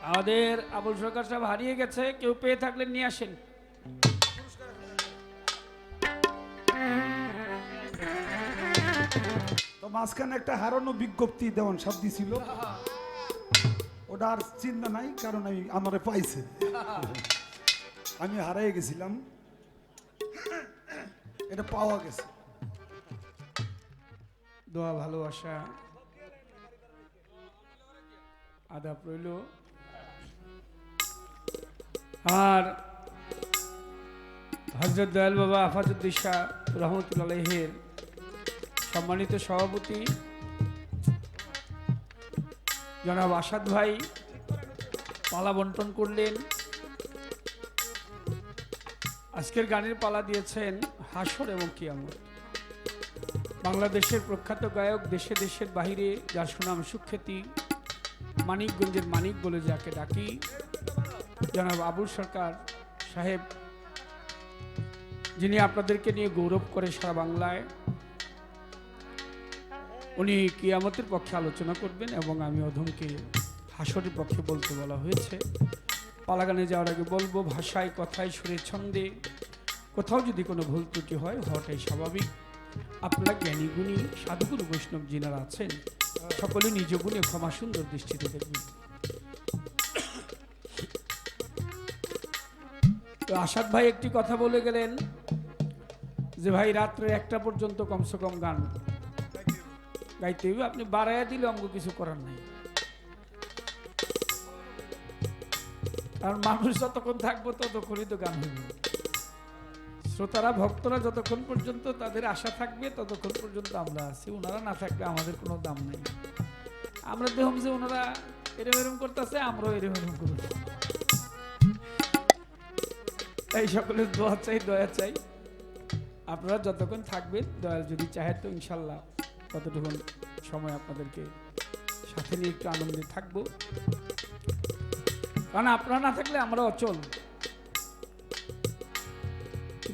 আমাদের আবুল সরকার সাহেব হারিয়ে গেছে, কেউ পেয়ে থাকলে নিয়ে আসেন। তো মাঝখানে একটা হারানো বিজ্ঞপ্তি দেওয়ান সব দিছিল, ওটা আর চিন্তা নাই, কারণ আমি আমারে পাইছে, আমি হারিয়ে গেছিলাম, এটা পাওয়া গেছে। দোয়া ভালোবাসা আদাব রইল। আর হযরত দয়াল বাবা আফাজউদ্দিন শাহ রহমতুল্লাহ আলাইহির সম্মানিত সভাপতি জনাব আসাদ ভাই পালা বন্টন করলেন। আজকের গানের পালা দিয়েছেন হাসর এবং কিয়ামত। বাংলাদেশের প্রখ্যাত গায়ক, দেশে দেশের বাহিরে যার সুনাম সুখ্যাতি, মানিকগঞ্জের মানিক বলে যাকে ডাকি, জনাব আবুল সরকার সাহেব, যিনি আপনাদেরকে নিয়ে গৌরব করে সারা বাংলায়, উনি কিয়ামতের পক্ষে আলোচনা করবেন এবং আমি অধমকে হাসরের পক্ষে বলতে বলা হয়েছে। পালাগানে যাওয়ার আগে বলবো, ভাষায়, কথায়, সুরে, ছন্দে কোথাও যদি কোনো ভুল ত্রুটি হয় হওয়াটাই স্বাভাবিক। আপনারা জ্ঞানী গুণী সাধুগুরু বৈষ্ণব যিনারা আছেন, সকলে নিজ গুণে ক্ষমা সুন্দর দৃষ্টিতে দেখবেন। তো আসাদ ভাই একটি কথা বলে গেলেন যে ভাই রাত্রে 1টা পর্যন্ত কমসে কম গান গাইতে হবে, আপনি বাড়াইয়া দিলে আমাকে কিছু করার নাই, কারণ মানুষ যতক্ষণ থাকবো ততক্ষণই তো গান হইবে। শ্রোতারা, ভক্তরা যতক্ষণ পর্যন্ত তাদের আশা থাকবে ততক্ষণ পর্যন্ত আমরা আছি, ওনারা না থাকলে আমাদের কোনো দাম নেই। আমরা দেখুন যে ওনারা এরম এরম করতেছে, আমরাও এরম এরম করব। তাই সকলের দোয়া চাই, দয়া চাই। আপনারা যতক্ষণ থাকবেন, দয়াল যদি চাহে তো ইনশাল্লাহ ততটুকুন সময় আপনাদেরকে সাথে নিয়ে একটু আনন্দে থাকবো, কারণ আপনারা না থাকলে আমরা অচল।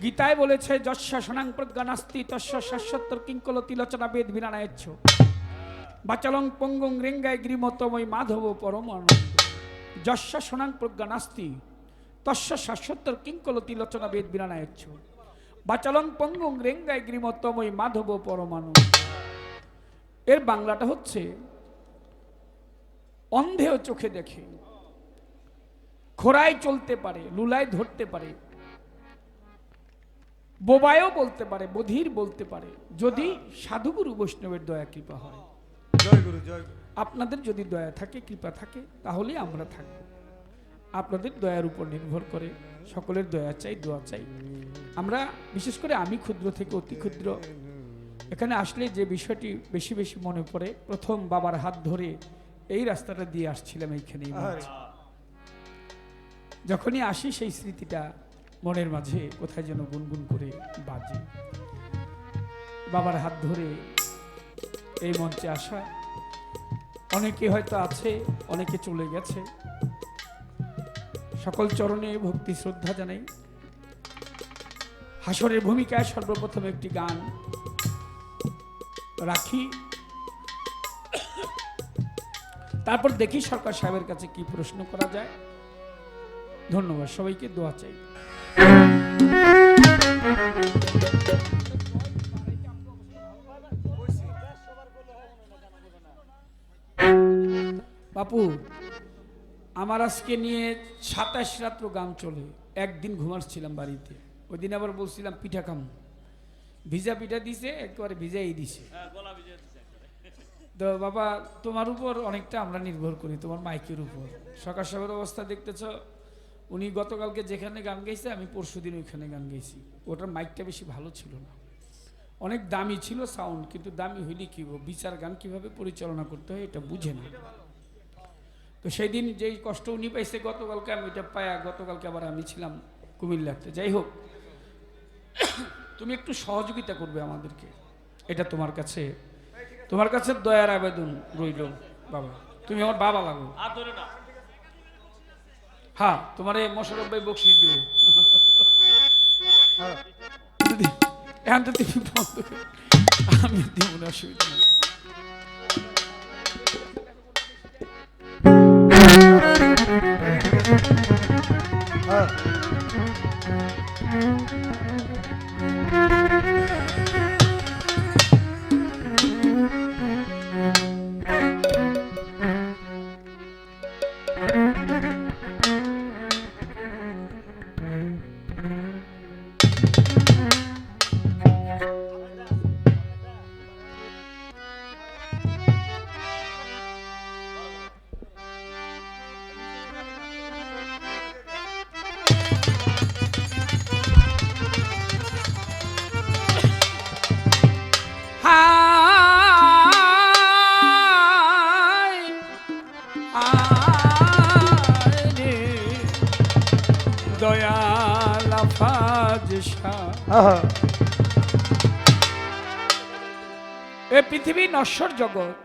গীতায় বলেছে, যস্য শনাং প্রজ্ঞা নাস্তি তস্য শাশ্বতর কিঙ্কল তিলোচনা বেদ বিনানায়চ্ছ বাচালং পঙ্গং রেঙ্গায় গ্রীমতময় মাধব পরম আনন্দ। যস্য শনাং প্রজ্ঞা নাস্তি তস্য শাশ্বতর কিঙ্কল তিলোচনা বেদ বিনানায়চ্ছ বাচালং পঙ্গং রেঙ্গায় গ্রীমতময় মাধব পরম আনন্দ। এর বাংলাটা হচ্ছে, অন্ধেও চোখে দেখে, খোরায় চলতে পারে, লুলায় ধরতে পারে, বোবায়ও বলতে পারে, বধির বলতে পারে, যদি সাধুগুরু বৈষ্ণবের দয়া কৃপা হয়। জয় গুরু, জয় গুরু। আপনাদের যদি দয়া থাকে, কৃপা থাকে, তাহলেই আমরা থাকব। আপনাদের দয়ার উপর নির্ভর করে, সকলের দয়া চাই, দোয়া চাই। আমরা বিশেষ করে আমি ক্ষুদ্র থেকে অতি ক্ষুদ্র, এখানে আসলে যে বিষয়টি বেশি বেশি মনে পড়ে, প্রথম বাবার হাত ধরে এই রাস্তাটা দিয়ে আসছিলাম এইখানেই, যখনই আসি সেই স্মৃতিটা মনের মাঝে কোথায় যেন গুনগুন করে বাজে। বাবার হাত ধরে এই মঞ্চে আসা, অনেকে হয়তো আছে, অনেকে চলে গেছে, সকল চরণে ভক্তি শ্রদ্ধা জানাই। হাসরের ভূমিকায় সর্বপ্রথম একটি গান রাখি, তারপর দেখি সরকার সাহেবের কাছে কি প্রশ্ন করা যায়। ধন্যবাদ সবাইকে, দোয়া চাই। বাপু, আমার আজকে নিয়ে 27 রাত্র গান চলে, একদিন ঘুমাচ্ছিলাম বাড়িতে, ওই দিন আবার বলছিলাম পিঠা খাম, ভিজা পিঠা দিছে, একেবারে ভিজাই দিছে। তো বাবা, তোমার উপর অনেকটা আমরা নির্ভর করি, তোমার মাইকের উপর। সরকার সাহেবের অবস্থা দেখতেছ, উনি গতকালকে যেখানে গান গাইছে আমি পরশুদিন ওইখানে গান গাইছি, ওটার মাইকটা বেশি ভালো ছিল না, অনেক দামি ছিল সাউন্ড, কিন্তু দামি হইলে কি বিচার গান কিভাবে পরিচালনা করতে হয় এটা বুঝে না। তো সেই দিন যেই কষ্ট উনি পাইছে গতকালকে, আমি ওইটা পায়া গতকালকে আবার আমি ছিলাম কুমিল্লাতে। যাই হোক, তুমি একটু সহযোগিতা করবে আমাদেরকে, এটা তোমার কাছে দয়ার আবেদন রইল। বাবা, তুমি আমার বাবা লাগো, হ্যাঁ, তোমার মোশারফ ভাই বকশিস দিব। এখন তো তুমি বন্ধ, আমি দিব না, অসুবিধা নেই। হায় হায় রে দয়াল আফাজ শাহ। এ পৃথিবী নশ্বর জগৎ।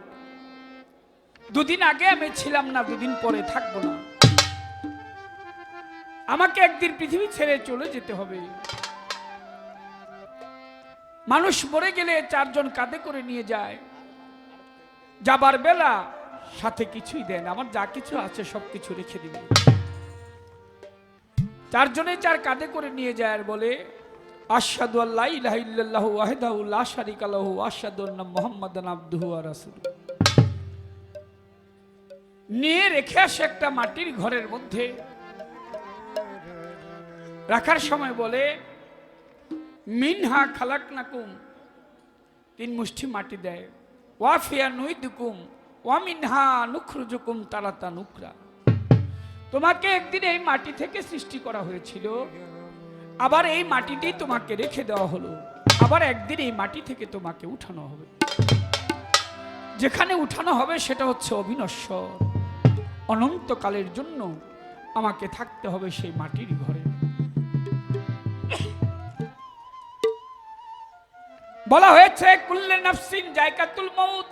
দুদিন আগে আমি ছিলাম না, দুদিন পরে থাকবো না। আমাকে একদিন পৃথিবী ছেড়ে চলে যেতে হবে। মানুষ মরে গেলে চারজন কাঁধে করে নিয়ে যায়, যাবার বেলা সাথে কিছুই দেন, আমার যা কিছু আছে সবকিছু রেখে দিবে। চারজনে চার কাঁধে করে নিয়ে যায় আর বলে আশহাদু আল্লা ইলাহা ইল্লাল্লাহু ওয়াহদাহু লা শারীকা লাহু ওয়া আশহাদু আন্না মুহাম্মাদান আবদুহু ওয়া রাসূলুহু। নিয়ে রেখে আসে একটা মাটির ঘরের মধ্যে। রাখার সময় বলে মিনহা খালাকনাকুম, তিন মুষ্টি মাটি দেয়। ওয়া ফিয়া নুইদুকুম ওয়া মিনহা নুখরুজুকুম তারাতান উখরা। তোমাকে একদিন এই মাটি থেকে সৃষ্টি করা হয়েছিল, আবার এই মাটিটি তোমাকে রেখে দেওয়া হলো, আবার একদিন এই মাটি থেকে তোমাকে উঠানো হবে। যেখানে উঠানো হবে সেটা হচ্ছে অবিনশ্বর, অনন্তকালের জন্য আমাকে থাকতে হবে সেই মাটির ঘরে। বলা হয়েছে কুল্লে নাফসিন জায়কাতুল মউত,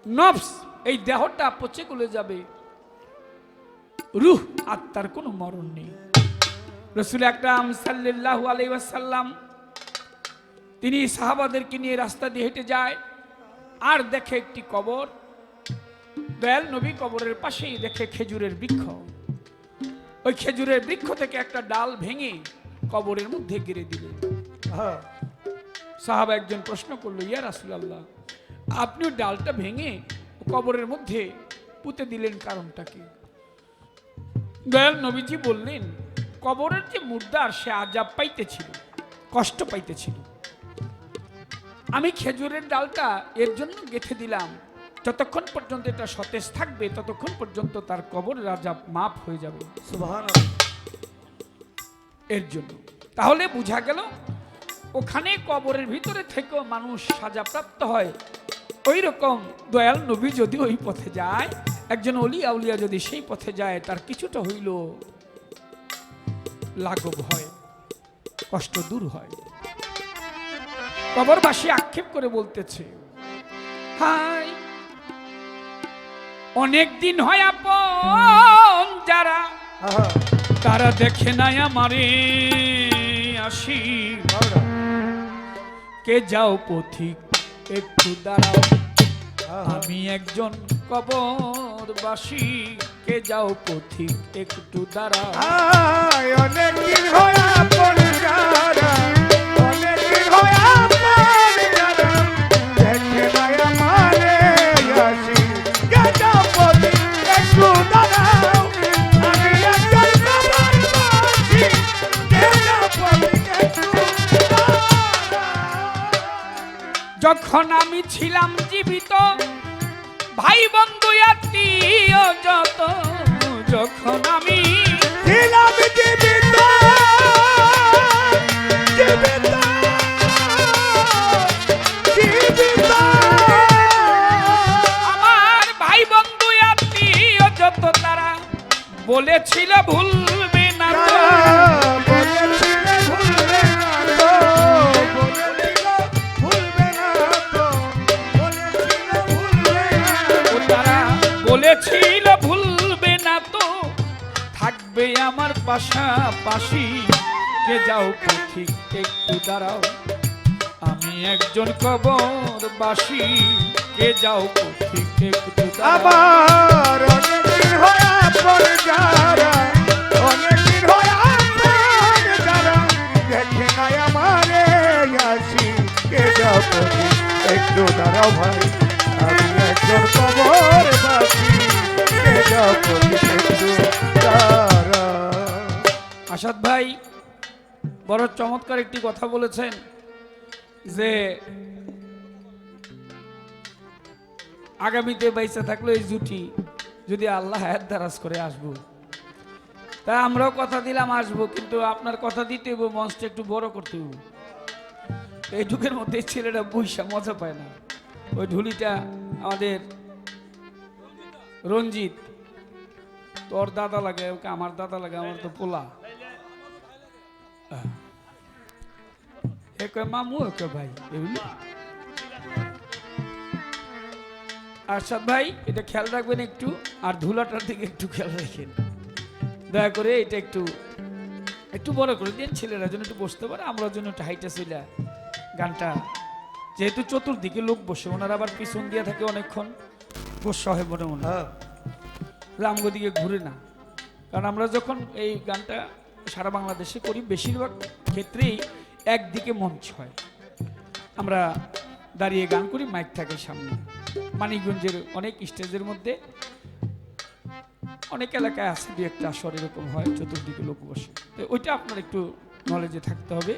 নফস এই দেহটা পচে গলে যাবে, রূহ আত্মার কোনো মরণ নেই। রাসূল আকরাম সাল্লাল্লাহু আলাইহি ওয়াসাল্লাম তিনি সাহাবাদেরকে নিয়ে রাস্তা দিয়ে হেঁটে যায়, আর দেখে একটি কবর। দয়াল নবী কবরের পাশেই দেখে খেজুরের বৃক্ষ। ওই খেজুরের বৃক্ষ থেকে একটা ডাল ভেঙে কবরের মধ্যে গেড়ে দিলেন। সাহাবা একজন প্রশ্ন করলো, ইয়া রাসূলুল্লাহ, আপনি ডালটা ভেঙে কবরের মধ্যে পুঁতে দিলেন, কারণটা কি? দয়াল নবীজি বললেন, কবরের যে মুর্দার সে আযাব পাইতেছিল, কষ্ট পাইতেছিল। আমি খেজুরের ডালটা এর জন্য গেঁথে দিলাম, যতক্ষণ পর্যন্ত এটা সতেজ থাকবে ততক্ষণ পর্যন্ত তার কবরের আযাব মাফ হয়ে যাবে। সুবহানাল্লাহ। এর জন্য তাহলে বোঝা গেল ওখানে কবরের ভিতরে থেকেও মানুষ সাজাপ্রাপ্ত হয়। ওই রকম দয়াল নবী যদি ওই পথে যায়, একজন অলি আউলিয়া যদি সেই পথে যায়, তার কিছুটা হইল লাঘব হয়, কষ্ট দূর হয়। কবরবাসী আক্ষেপ করে বলতেছে, হাই অনেক দিন হয় আপন যারা, তারা দেখে নাই আমারে আসি। কে যাও পথিক একটু দাঁড়াও, আমি একজন কবরবাসী। কে যাও পথিক একটু দাঁড়াও। অনেক দিন হয় আপন যারা, অনেক দিন হয় আপন যারা, দেখে নাই আমারে আসি। কে যাও পথিক একটু দাঁড়াও, আমি একজন কবরবাসী। কে যাও পথিক একটু দাঁড়াও। যখন আমি ছিলাম জীবিত, ভাই বন্ধু আত্মীয় যত, যখন আমি ছিলাম জীবিত, জীবিত, জীবিত, আমার ভাই বন্ধু আত্মীয় যত, তারা বলেছিল ভুলবে না তো। বলেছিল ভুলবে না তো, বলেছিল ভুলবে না তো, বলেছিল ভুলবে না তো। ও তারা বলেছিল ভুলবে না তো, থাকবে আমার পাশাপাশি। কে যাও পথিক একটু দাঁড়াও, আমি একজন কবরবাসী। কে যাও পথিক একটু দাঁড়াও। আবার অনেক দিন হয় আপন যারা, অনেক দিন হয় আপন যারা, দেখে নাই আমারে আসি। কে যাও পথিক একটু দাঁড়াও ভাই, আমি একজন কবরবাসী। কে যাও পথিক আসাদ ভাই বড় চমৎকার একটি কথা বলেছেন যে আগামীতে বাইসা থাকলো এই জুটি যদি আল্লাহ হায়াত দারাজ করে আসবো, তা আমরাও কথা দিলাম আসবো, কিন্তু আপনার কথা দিতে হইব, মঞ্চটা একটু বড় করতে হইব। এইটুকের মধ্যে ছেলেরা বৈশা মজা পায় না। ওই ঢুলিটা আমাদের রঞ্জিত, তোর দাদা লাগে, ওকে আমার দাদা লাগে, আমার তো পোলা। মামু ওকে ভাই এগুলি। আরশাদ ভাই এটা খেয়াল রাখবেন একটু, আর ধুলাটার দিকে একটু খেয়াল রাখেন দয়া করে। এটা একটু একটু বড় করে দিন, ছেলেরা যেন একটু বসতে পারে, আমরা যেন একটু হাইটা ছিল গানটা, যেহেতু চতুর্দিকে লোক বসে, ওনারা আবার পিছন দিয়ে থাকে অনেকক্ষণ, বসা হয় মনে মনে, রামগো দিকে ঘুরে না। কারণ আমরা যখন এই গানটা সারা বাংলাদেশে করি, বেশিরভাগ ক্ষেত্রেই একদিকে মঞ্চ হয়, আমরা দাঁড়িয়ে গান করি, মাইক থাকে সামনে। মানিকগঞ্জের অনেক স্টেজের মধ্যে অনেক এলাকায় আছে, দু একটা আসর এরকম হয়, চতুর্দিকে লোক বসে। তো ওইটা আপনার একটু নলেজে থাকতে হবে,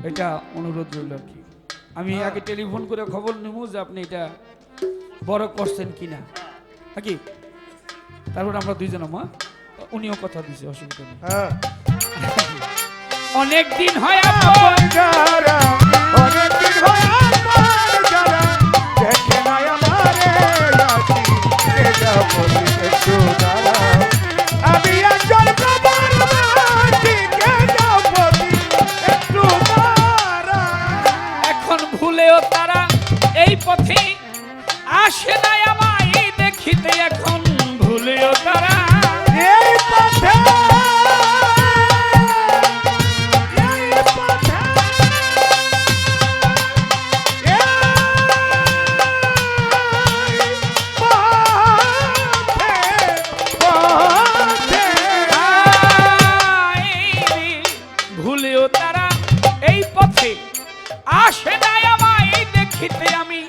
এটা অনুরোধ রইল আর কি। আমি আগে টেলিফোন করে খবর নেব যে আপনি এটা বড় করছেন কিনা নাকি, তারপর আমরা দুইজন মা, উনিও কথা দিছে, অসুবিধা নেই। অনেক দিন হয় আপন যারা, অনেক দিন হয় আপন যারা, দেখে নাই আমারে আসি কে যাবতি একটু দাঁড়াও। আমি একজন প্রবাসী, কে যাবতি একটু দাঁড়াও। এখন ভুলেও তারা এই পথে আসে নাই আমায় দেখিতে, এখন ভুলেও তারা এই পথে, ভুলেও তারা এই পথে আসে নাই আমায় দেখিতে, আমি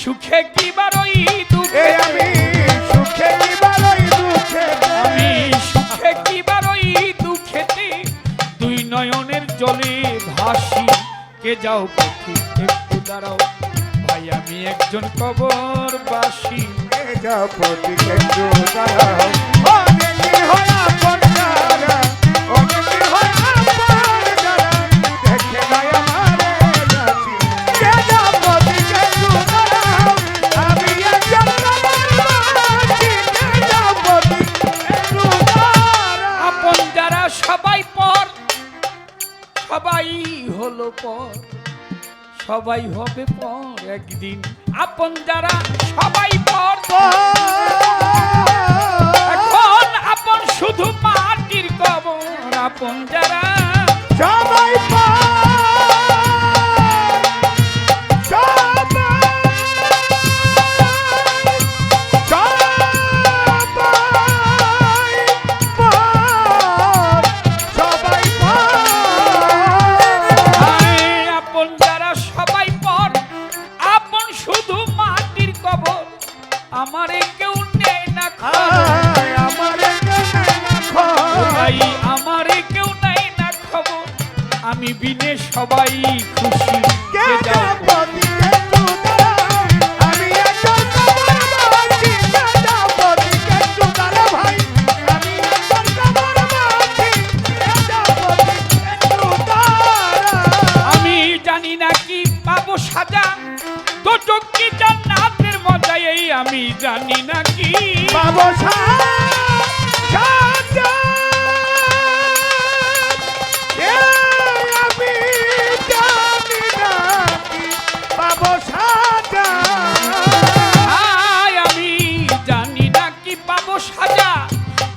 সুখে কি বারই দুঃখে, আমি সুখে কি বারই দুঃখে, আমি সুখে কি বারই দুঃখেতে, দুই নয়নের জলে ভাসি কে যাও পথে একটু দাঁড়াও ভাই, আমি একজন কবরবাসী। কে যাবতি একটু দাঁড়াও। অনেক দিন হয় আপন যারা, অনেক দিন হয় আপন যারা, দেখে নাই আমারে আসি কে যাবতি একটু দাঁড়াও। আমি একজন প্রবাসী, কে যাবতি একটু দাঁড়াও। আপন যারা সবাই পর, সবাই হলো পর, সবাই হবে পর একদিন। আপন যারা সবাই পর, এখন আপন শুধু মাটির কবর। আপন যারা সবাই আপন যারা সবাই পর, আপন শুধু মাটির কবর। আমারে কেউ নেই না খবর, ভাই আমারে কেউ নেই না খবর, আমি বিনে সবাই খুশি কে যাও আমি একজন কবরবাসী, কে যাবতি একটু দাঁড়া ভাই, আমি একজন কবরবাসী, কে যাবতি একটু দাঁড়া। আমি জানি না কি পাবো সাজা, দোজক কি জান্নাতের মজা, এই আমি জানি না কি বাবু সাজা, আমি জানি না কি বাবু সাজা। আমি জানি না কি পাবো সাজা,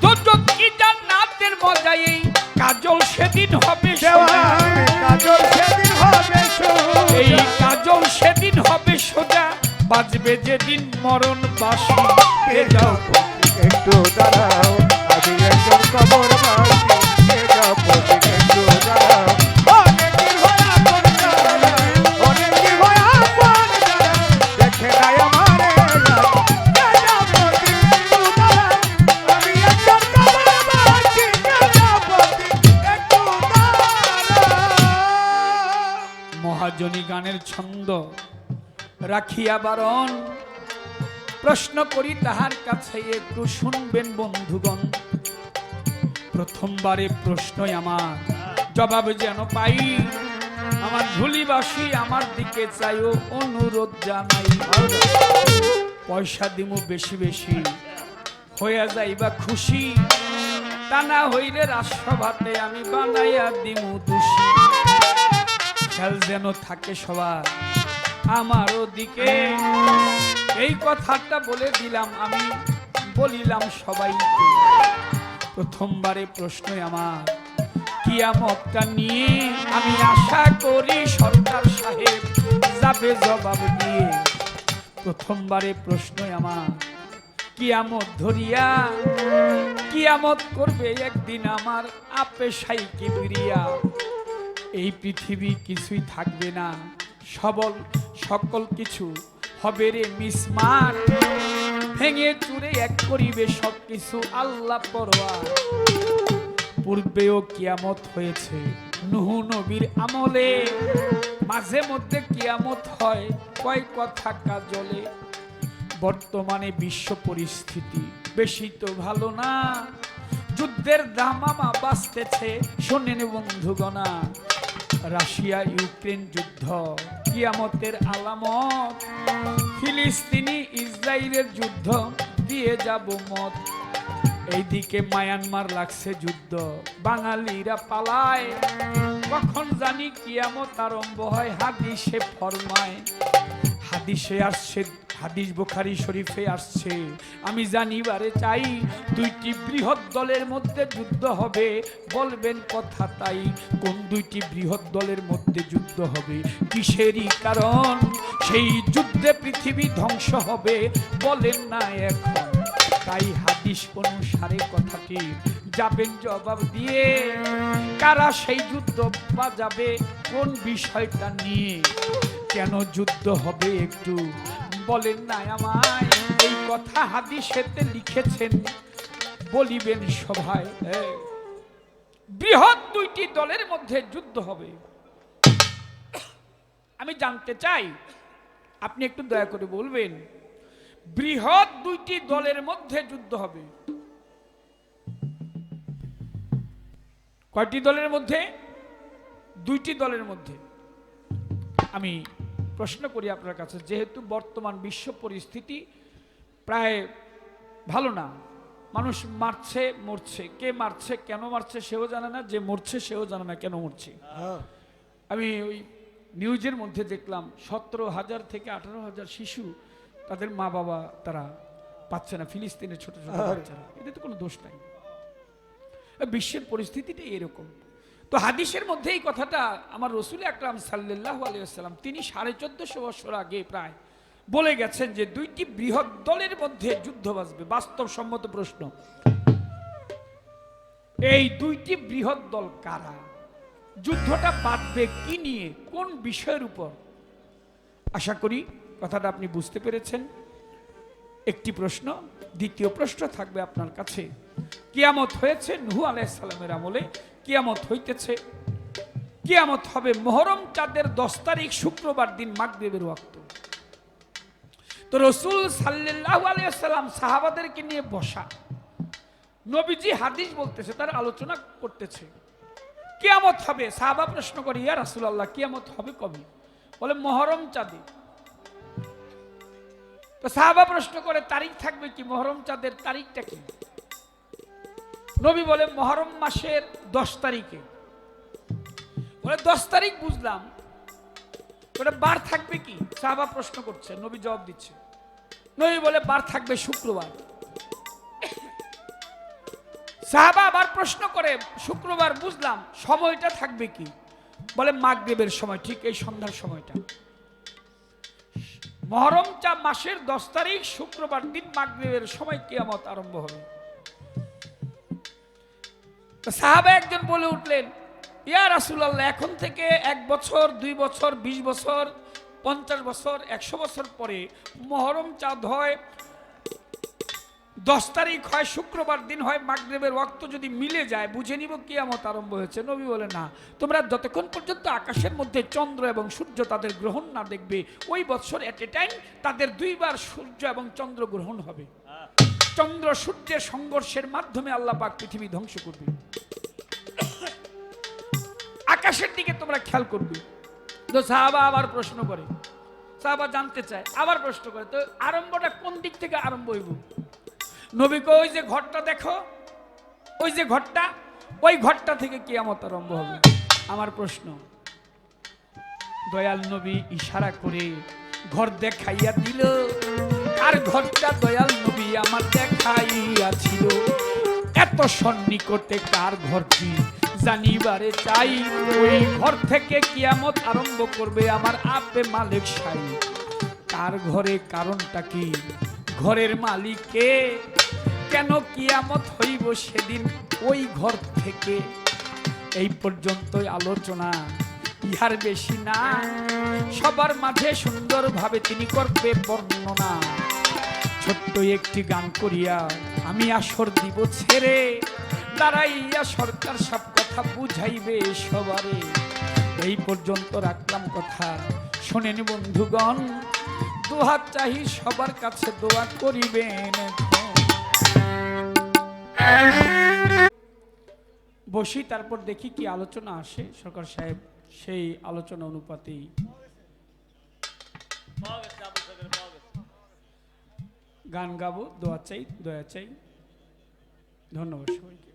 দোজক কি জান্নাতের মজা, এই কাজল সেদিন হবে সোজা, কাজল সেদিন হবে এই কাজল সেদিন হবে সোজা, বাজবে যেদিন মরণ বাসি কে যাও একটু দাঁড়াও। আমি একজন কবরবাসী, কে যাবতি একটু দাঁড়াও। অনেক দিন হয় আপন যারা, অনেক দিন হয় আপন যারা, দেখে নাই আমারে আসি কে যাবতি একটু দাঁড়াও। আমি একজন কবরবাসী, কে যাবতি একটু রজনী গানের ছন্দ রাখিয়া বারণ, প্রশ্ন করি তাহার কাছে একটু শুনবেন বন্ধুগণ। প্রথমবারে প্রশ্নই আমার জবাব যেন পাই, আমার ঝুলিবাসী আমার দিকে চাইও অনুরোধ জানাই। পয়সা দিমু বেশি বেশি হইয়া যাইবা খুশি, তা না হইলে রাজসভাতে আমি বানাইয়া দিমু দোষী। খেয়াল যেন থাকে সবার আমারও দিকে, এই কথাটা বলে দিলাম আমি, বলিলাম সবাইকে। প্রথমবারে প্রশ্নই আমার কিয়ামতটা নিয়ে, আমি আশা করি সরকার সাহেব যাবে জবাব দিয়ে। প্রথমবারে প্রশ্নই আমার কিয়ামত ধরিয়া, কিয়ামত করবে একদিন আমার আপে সাই কিবরিয়া। এই পৃথিবী কিছুই থাকবে না, সবল সকল কিছু হবে রে মিসমার, ভেঙে চুরে এক করিবে সব কিছু আল্লাহ পরোয়ার। পূর্বেও কিয়ামত হয়েছে নূহ নবীর আমলে, মাঝে মধ্যে কিয়ামত হয় কয় কথা কাজলে। বর্তমানে বিশ্ব পরিস্থিতি বেশি তো ভালো না, যুদ্ধের দামামা বাঁচতেছে শোনেন বন্ধুগণা। রাশিয়া ইউক্রেন যুদ্ধ কিয়ামতের আলামত, ফিলিস্তিনি ইসরায়েলের যুদ্ধ দিয়ে যাব মত। এইদিকে মায়ানমার লাগছে যুদ্ধ, বাঙালিরা পালায়, কখন জানি কিয়ামত আরম্ভ হয় হাদিসে ফরমায়। হাদিসে আসছে, হাদিস বুখারী শরীফে আসছে, আমি জানিবারে চাই দুইটি বৃহৎ দলের মধ্যে যুদ্ধ হবে, বলবেন কথা তাই। কোন দুইটি বৃহৎ দলের মধ্যে যুদ্ধ হবে, কিসেরই কারণ, সেই যুদ্ধে পৃথিবী ধ্বংস হবে, বলেন না এখন। তাই হাদিস অনুসারে কথাটি যাবেন জবাব দিয়ে, কারা সেই যুদ্ধ বাজাবে, কোন বিষয়টা নিয়ে, কেন যুদ্ধ হবে একটু বলেন না আমায়। এই কথা হাদিসেতে লিখেছেন, বলিবেন সভায়। বৃহৎ দুইটি দলের মধ্যে যুদ্ধ হবে। আমি জানতে চাই, আপনি একটু দয়া করে বলবেন, বৃহৎ দুইটি দলের মধ্যে যুদ্ধ হবে, কয়টি দলের মধ্যে? দুইটি দলের মধ্যে। আমি প্রশ্ন করি আপনার কাছে, যেহেতু বর্তমান বিশ্ব পরিস্থিতি প্রায় ভালো না, মানুষ মারছে মরছে, কে মারছে কেন মারছে সেও জানে না, যে মরছে সেও জানে না কেন মরছে। আমি ওই নিউজের মধ্যে দেখলাম 17,000 থেকে 18,000 শিশু তাদের মা বাবা তারা পাচ্ছে না, ফিলিস্তিনের ছোট ছোট বাচ্চারা। এতে তো কোনো দোষ নাই, বিশ্বের পরিস্থিতিটা এরকম। তো হাদিসের মধ্যে এই কথাটা আমার রাসূল আকরাম সাল্লাল্লাহু আলাইহি ওয়াসাল্লাম তিনি 1450 বছর আগে প্রায় বলে গেছেন যে দুইটি বৃহৎ দলের মধ্যে যুদ্ধ বাজবে। বাস্তবসম্মত প্রশ্ন, এই দুইটি বৃহৎ দল কারা? যুদ্ধটা বাঁধবে কি নিয়ে, কোন বিষয়ের উপর? আশা করি কথাটা আপনি বুঝতে পেরেছেন। একটি প্রশ্ন। দ্বিতীয় প্রশ্ন থাকবে আপনার কাছে, কিয়ামত হয়েছে নূহ আলাইহিস সালামের আমলে, কিয়ামত হইতেছে, কিয়ামত হবে মুহররম চাঁদের 10 তারিখ শুক্রবার দিন মাগরিবের ওয়াক্ত। তো রাসূল সাল্লাল্লাহু আলাইহি ওয়াসাল্লাম সাহাবাদেরকে নিয়ে বসা, নবীজি হাদিস বলতেছে, তার আলোচনা করতেছে, কিয়ামত হবে। সাহাবা প্রশ্ন করে, ইয়া রাসূলুল্লাহ কিয়ামত হবে কবে? বলে মুহররম চাঁদে। তো সাহাবা প্রশ্ন করে, তারিখ থাকবে কি? মুহররম চাঁদের তারিখটা কি? নবী বলে মুহররম মাসের 10 তারিখে। বলে 10 তারিখ বুঝলাম, ওটা বার থাকবে কি? সাহাবা প্রশ্ন করছে, নবী জবাব দিচ্ছে। নবী বলে বার থাকবে শুক্রবার। সাহাবা আবার প্রশ্ন করে, শুক্রবার বুঝলাম, সময়টা থাকবে কি? বলে মাগরিবের সময়, ঠিক এই সন্ধ্যার সময়টা। মুহররম মাসের 10 তারিখ শুক্রবার দিন মাগরিবের সময় কিয়ামত আরম্ভ হবে। সাহাবা একজন বলে উঠলেন, ইয়া রাসূলুল্লাহ এখন থেকে 1 বছর 2 বছর 20 বছর 50 বছর 100 বছর পরে মুহররম চাঁদ হয় 10 তারিখ হয় শুক্রবার দিন হয় মাগরিবের ওয়াক্ত যদি মিলে যায় বুঝে নিব কিয়ামত আরম্ভ হয়েছে। নবী বলে না, তোমরা যতক্ষণ পর্যন্ত আকাশের মধ্যে চন্দ্র এবং সূর্য তাদের গ্রহণ না দেখবে ওই বছর এট এ টাইম তাদের 2 বার সূর্য এবং চন্দ্র গ্রহণ হবে। চন্দ্র সূর্যের সংঘর্ষের মাধ্যমে আল্লাহ পাক পৃথিবী ধ্বংস করবে। আকাশের দিকে তোমরা খেয়াল করবে। তো সাহাবা আবার প্রশ্ন করে, সাহাবা জানতে চায়, আবার প্রশ্ন করে, তো আরম্ভটা কোন দিক থেকে আরম্ভ হইব? নবীকে ওই যে ঘরটা দেখো, ওই যে ঘরটা, ওই ঘরটা থেকে কিয়ামত আরম্ভ হবে। আমার প্রশ্ন, দয়াল নবী ইশারা করে ঘর দেখাইয়া দিল, আর ঘরটা দয়াল নবী আমার দেখাইয়াছিল। এত সন্নিকটে কার ঘরটি জানিবারে চাই, ওই ঘর থেকে কিয়ামত আরম্ভ করবে আমার আপে মালিক সাই। কার ঘরে, কারণটা কি, ঘরের মালিককে, কেন কিয়ামত হইব সেদিন ওই ঘর থেকে। এই পর্যন্তই আলোচনা, ইহার বেশি না। সবার মাঝে সুন্দরভাবে তিনি করবে বর্ণনা। ছোট্ট একটি গান করিয়া আমি আসর দিব ছেড়ে, দাঁড়াইয়া সরকার সব কথা বুঝাইবে সবারে। এই পর্যন্ত রাখলাম কথা, শোনেন বন্ধুগণ, দুহাত চাহি সবার কাছে দোয়া করিবেন। বসি, তারপর দেখি কি আলোচনা আসে। সরকার সাহেব সেই আলোচনা অনুপাতেই গান গাবো। দোয়া চাই, দয়া চাই। ধন্যবাদ সবাইকে।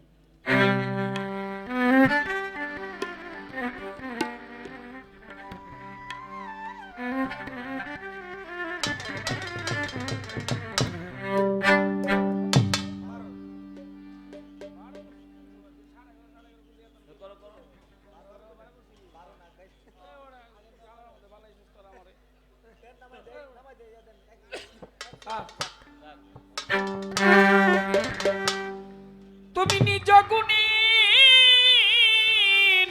তুমি নিজ গুণে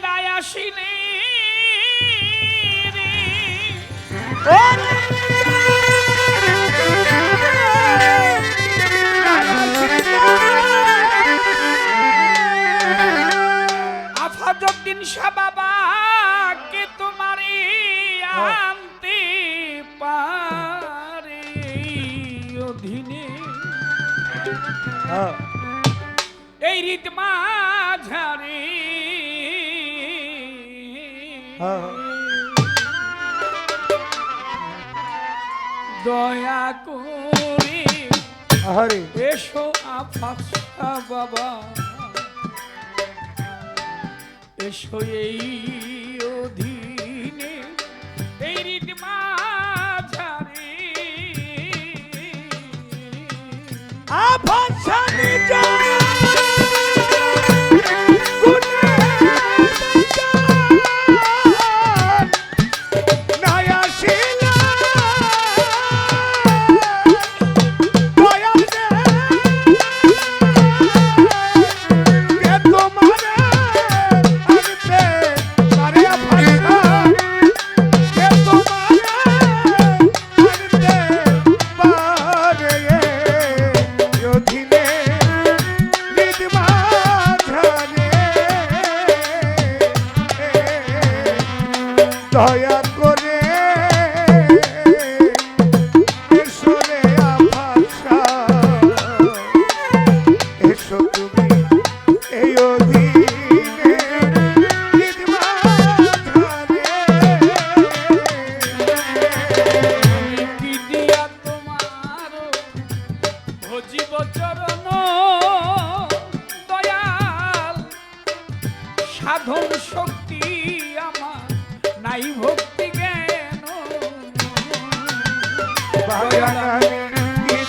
নাই আসিলে রে, আফাজউদ্দিন শাহ বাবাকে তোমারে আনতে পারে অধীনে। এই রীত মাঝারে দয়া করে এসো আফা বাবা, এসো এই অধীনে। এই রীত মাঝারে আফাসানি যা দয়া করে এসো রে আফাসা, এসো তুমি এই অধীনে ঈদ মাঝারে। কি দিয়া তোমার ভজিব চরণ দয়াল, সাধন শক্তি আমার নাই ভক্তি জ্ঞান।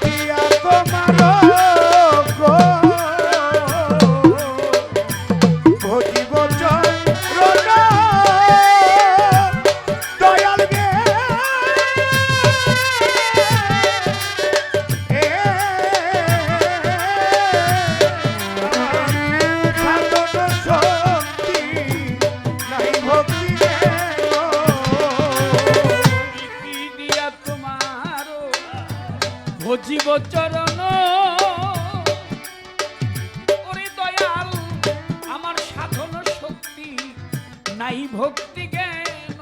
দিয়া তোমার গো ভজিব চরণ দয়াল গে, সাধন শক্তি নাই ভক্তি কি দিয়া তোমার নাই ভক্তি জ্ঞান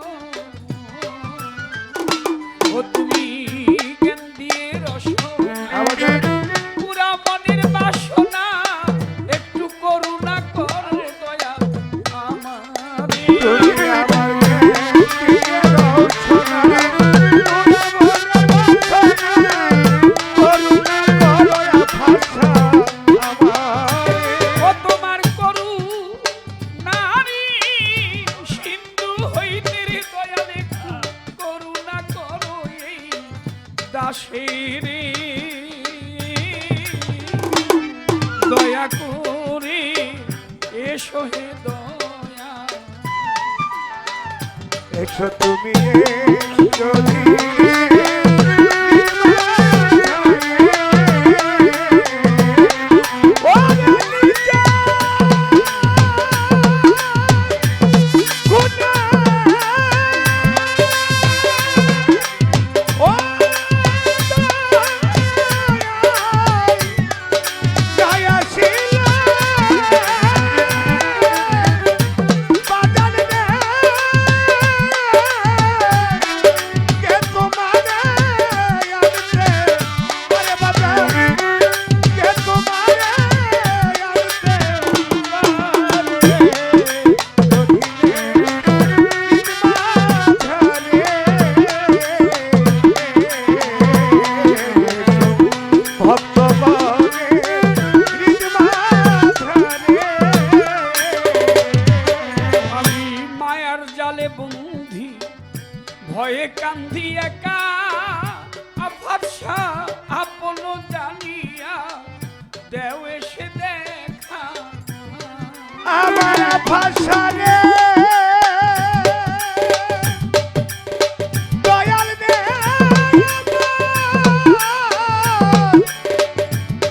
ও তুমি জ্ঞান দিয়ে রসনা পুরা মনের বাসনা একটু করুণা করো দয়া আমারে তুমি আমার জ্ঞানকে রচনা করুণা করো ভাষা আমারে ও তোমার করু নারী সিন্ধু হইতে দয়াল একটু করুণা করো এই দাসের দয়া করে এসো হে দয়া এসো তুমি যদি আমি মায়ার জালে বন্ধি ভয়ে কান্দি একা আফারসা আপন জানিয়া দেও এসে দেখা আমার ভাষা রে দয়াল দে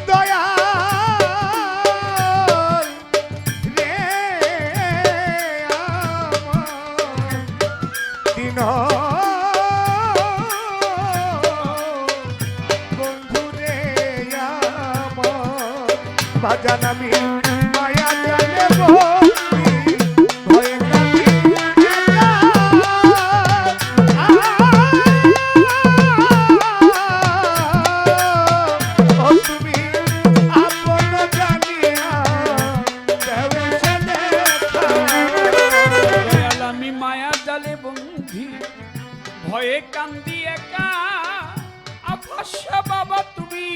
দয়াল রে আমার দিন বন্ধু রে আমার বাজান আমি মায়া জানে বন্দি ভয়ে কাঁদি একা। ও তুমি আপন জানিয়া দেবে সে দেখা। দয়াল আমি মায়ার জালে বন্ধি ভয়ে কান্দি একা আফারসা বাবা তুমি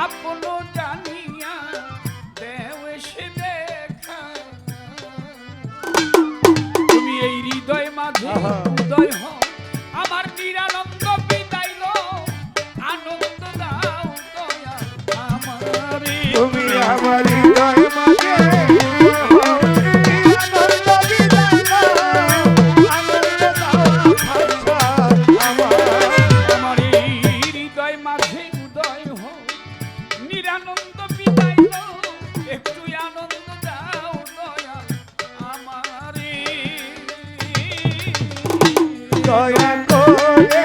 আপন জানিয়া দেও এসে দেখা তুমি এই হৃদয় মাঝে আহা। উদয় হও আমার নিরানন্দ বিদায় লো আনন্দ দাও দয়া আমারে তুমি আমার হৃদয় মাঝে আনন্দ বিদায় দাও, আনন্দ দাও ভাষা আমার। আমার এই হৃদয় মাঝে উদয় হও নিরানন্দ বিদায় দাও একটু আনন্দ দাও দয়া আমারে দয়া করে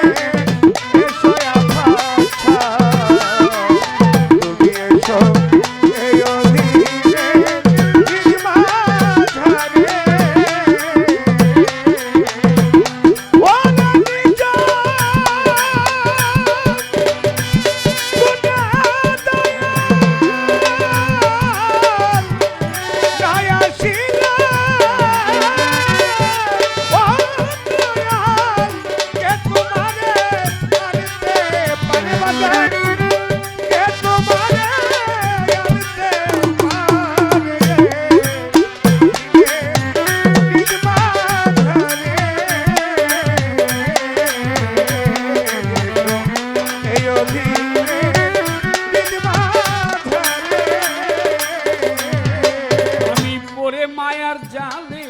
এসো ভাষা, তুমি এসো এই অধীনে মাঝারে। ও নিজ আমি পরে মায়ার জালে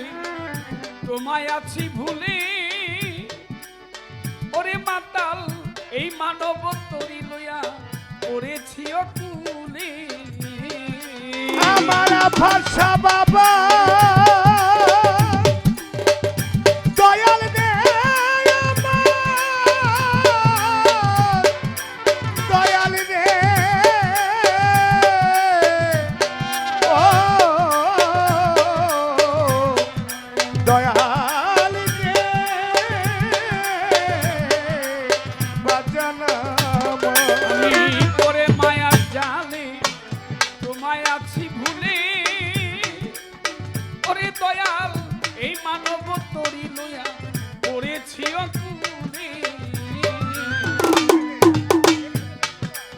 তোমায় আছি ভুলে ওরে মাতাল এই মানব তরি লইয়া পড়েছি অকুলে আমার ভাষা বাবা দয়াল দে আমার, দয়াল দে ও দয়াল অকুলে।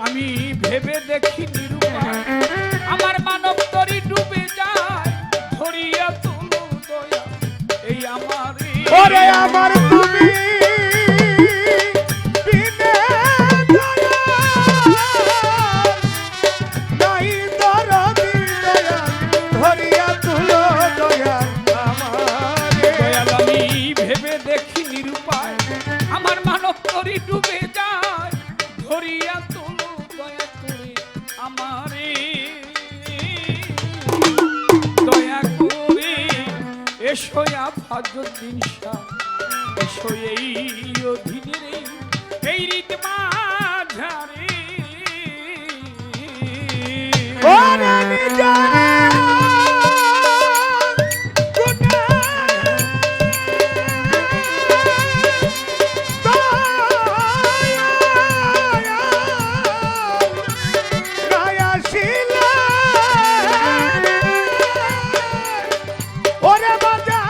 আমি ভেবে দেখি নিরুপায় আমার মানব তরি ডুবে যায়, ধরিয়া তুলো দয়া এই আমার ওরে আমার তুমি বিনে দয়া নাই দরদি দয়া ধরিয়া তুলো দয়া আমারে। দয়াল আমি ভেবে দেখি নিরুপায় আমার মানব তরি ডুবে যায়, ধরিয়া তুলো দয়া করে আমারে। দয়া করে এসো আফাজুদ্দিন শাহ, এসো এই অধীনে এই রীত মাঝারে। ওরে নিজরে গুণে দয়া আসিলে ওরে বাজা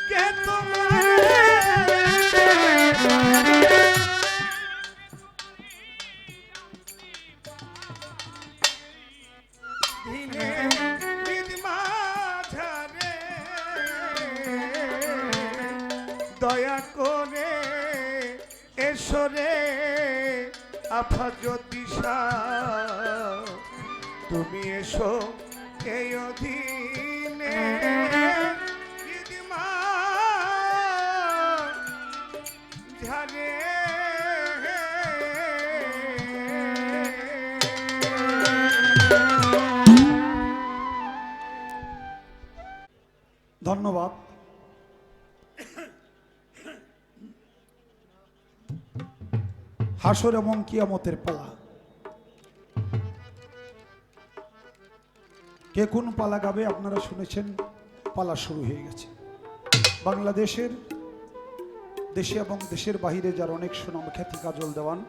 কে দয়া করে এসরে আফাজতি শাহ, তুমি এসো এই অধীনে ঈদমা ঝারে। ধন্যবাদ। হাসর এবং কিয়ামতের পালা, কে কোন পালা গাবে আপনারা শুনেছেন। পালা শুরু হয়ে গেছে। বাংলাদেশের, দেশে এবং দেশের বাহিরে যার অনেক সুনাম খ্যাতি কাজল দেওয়ান,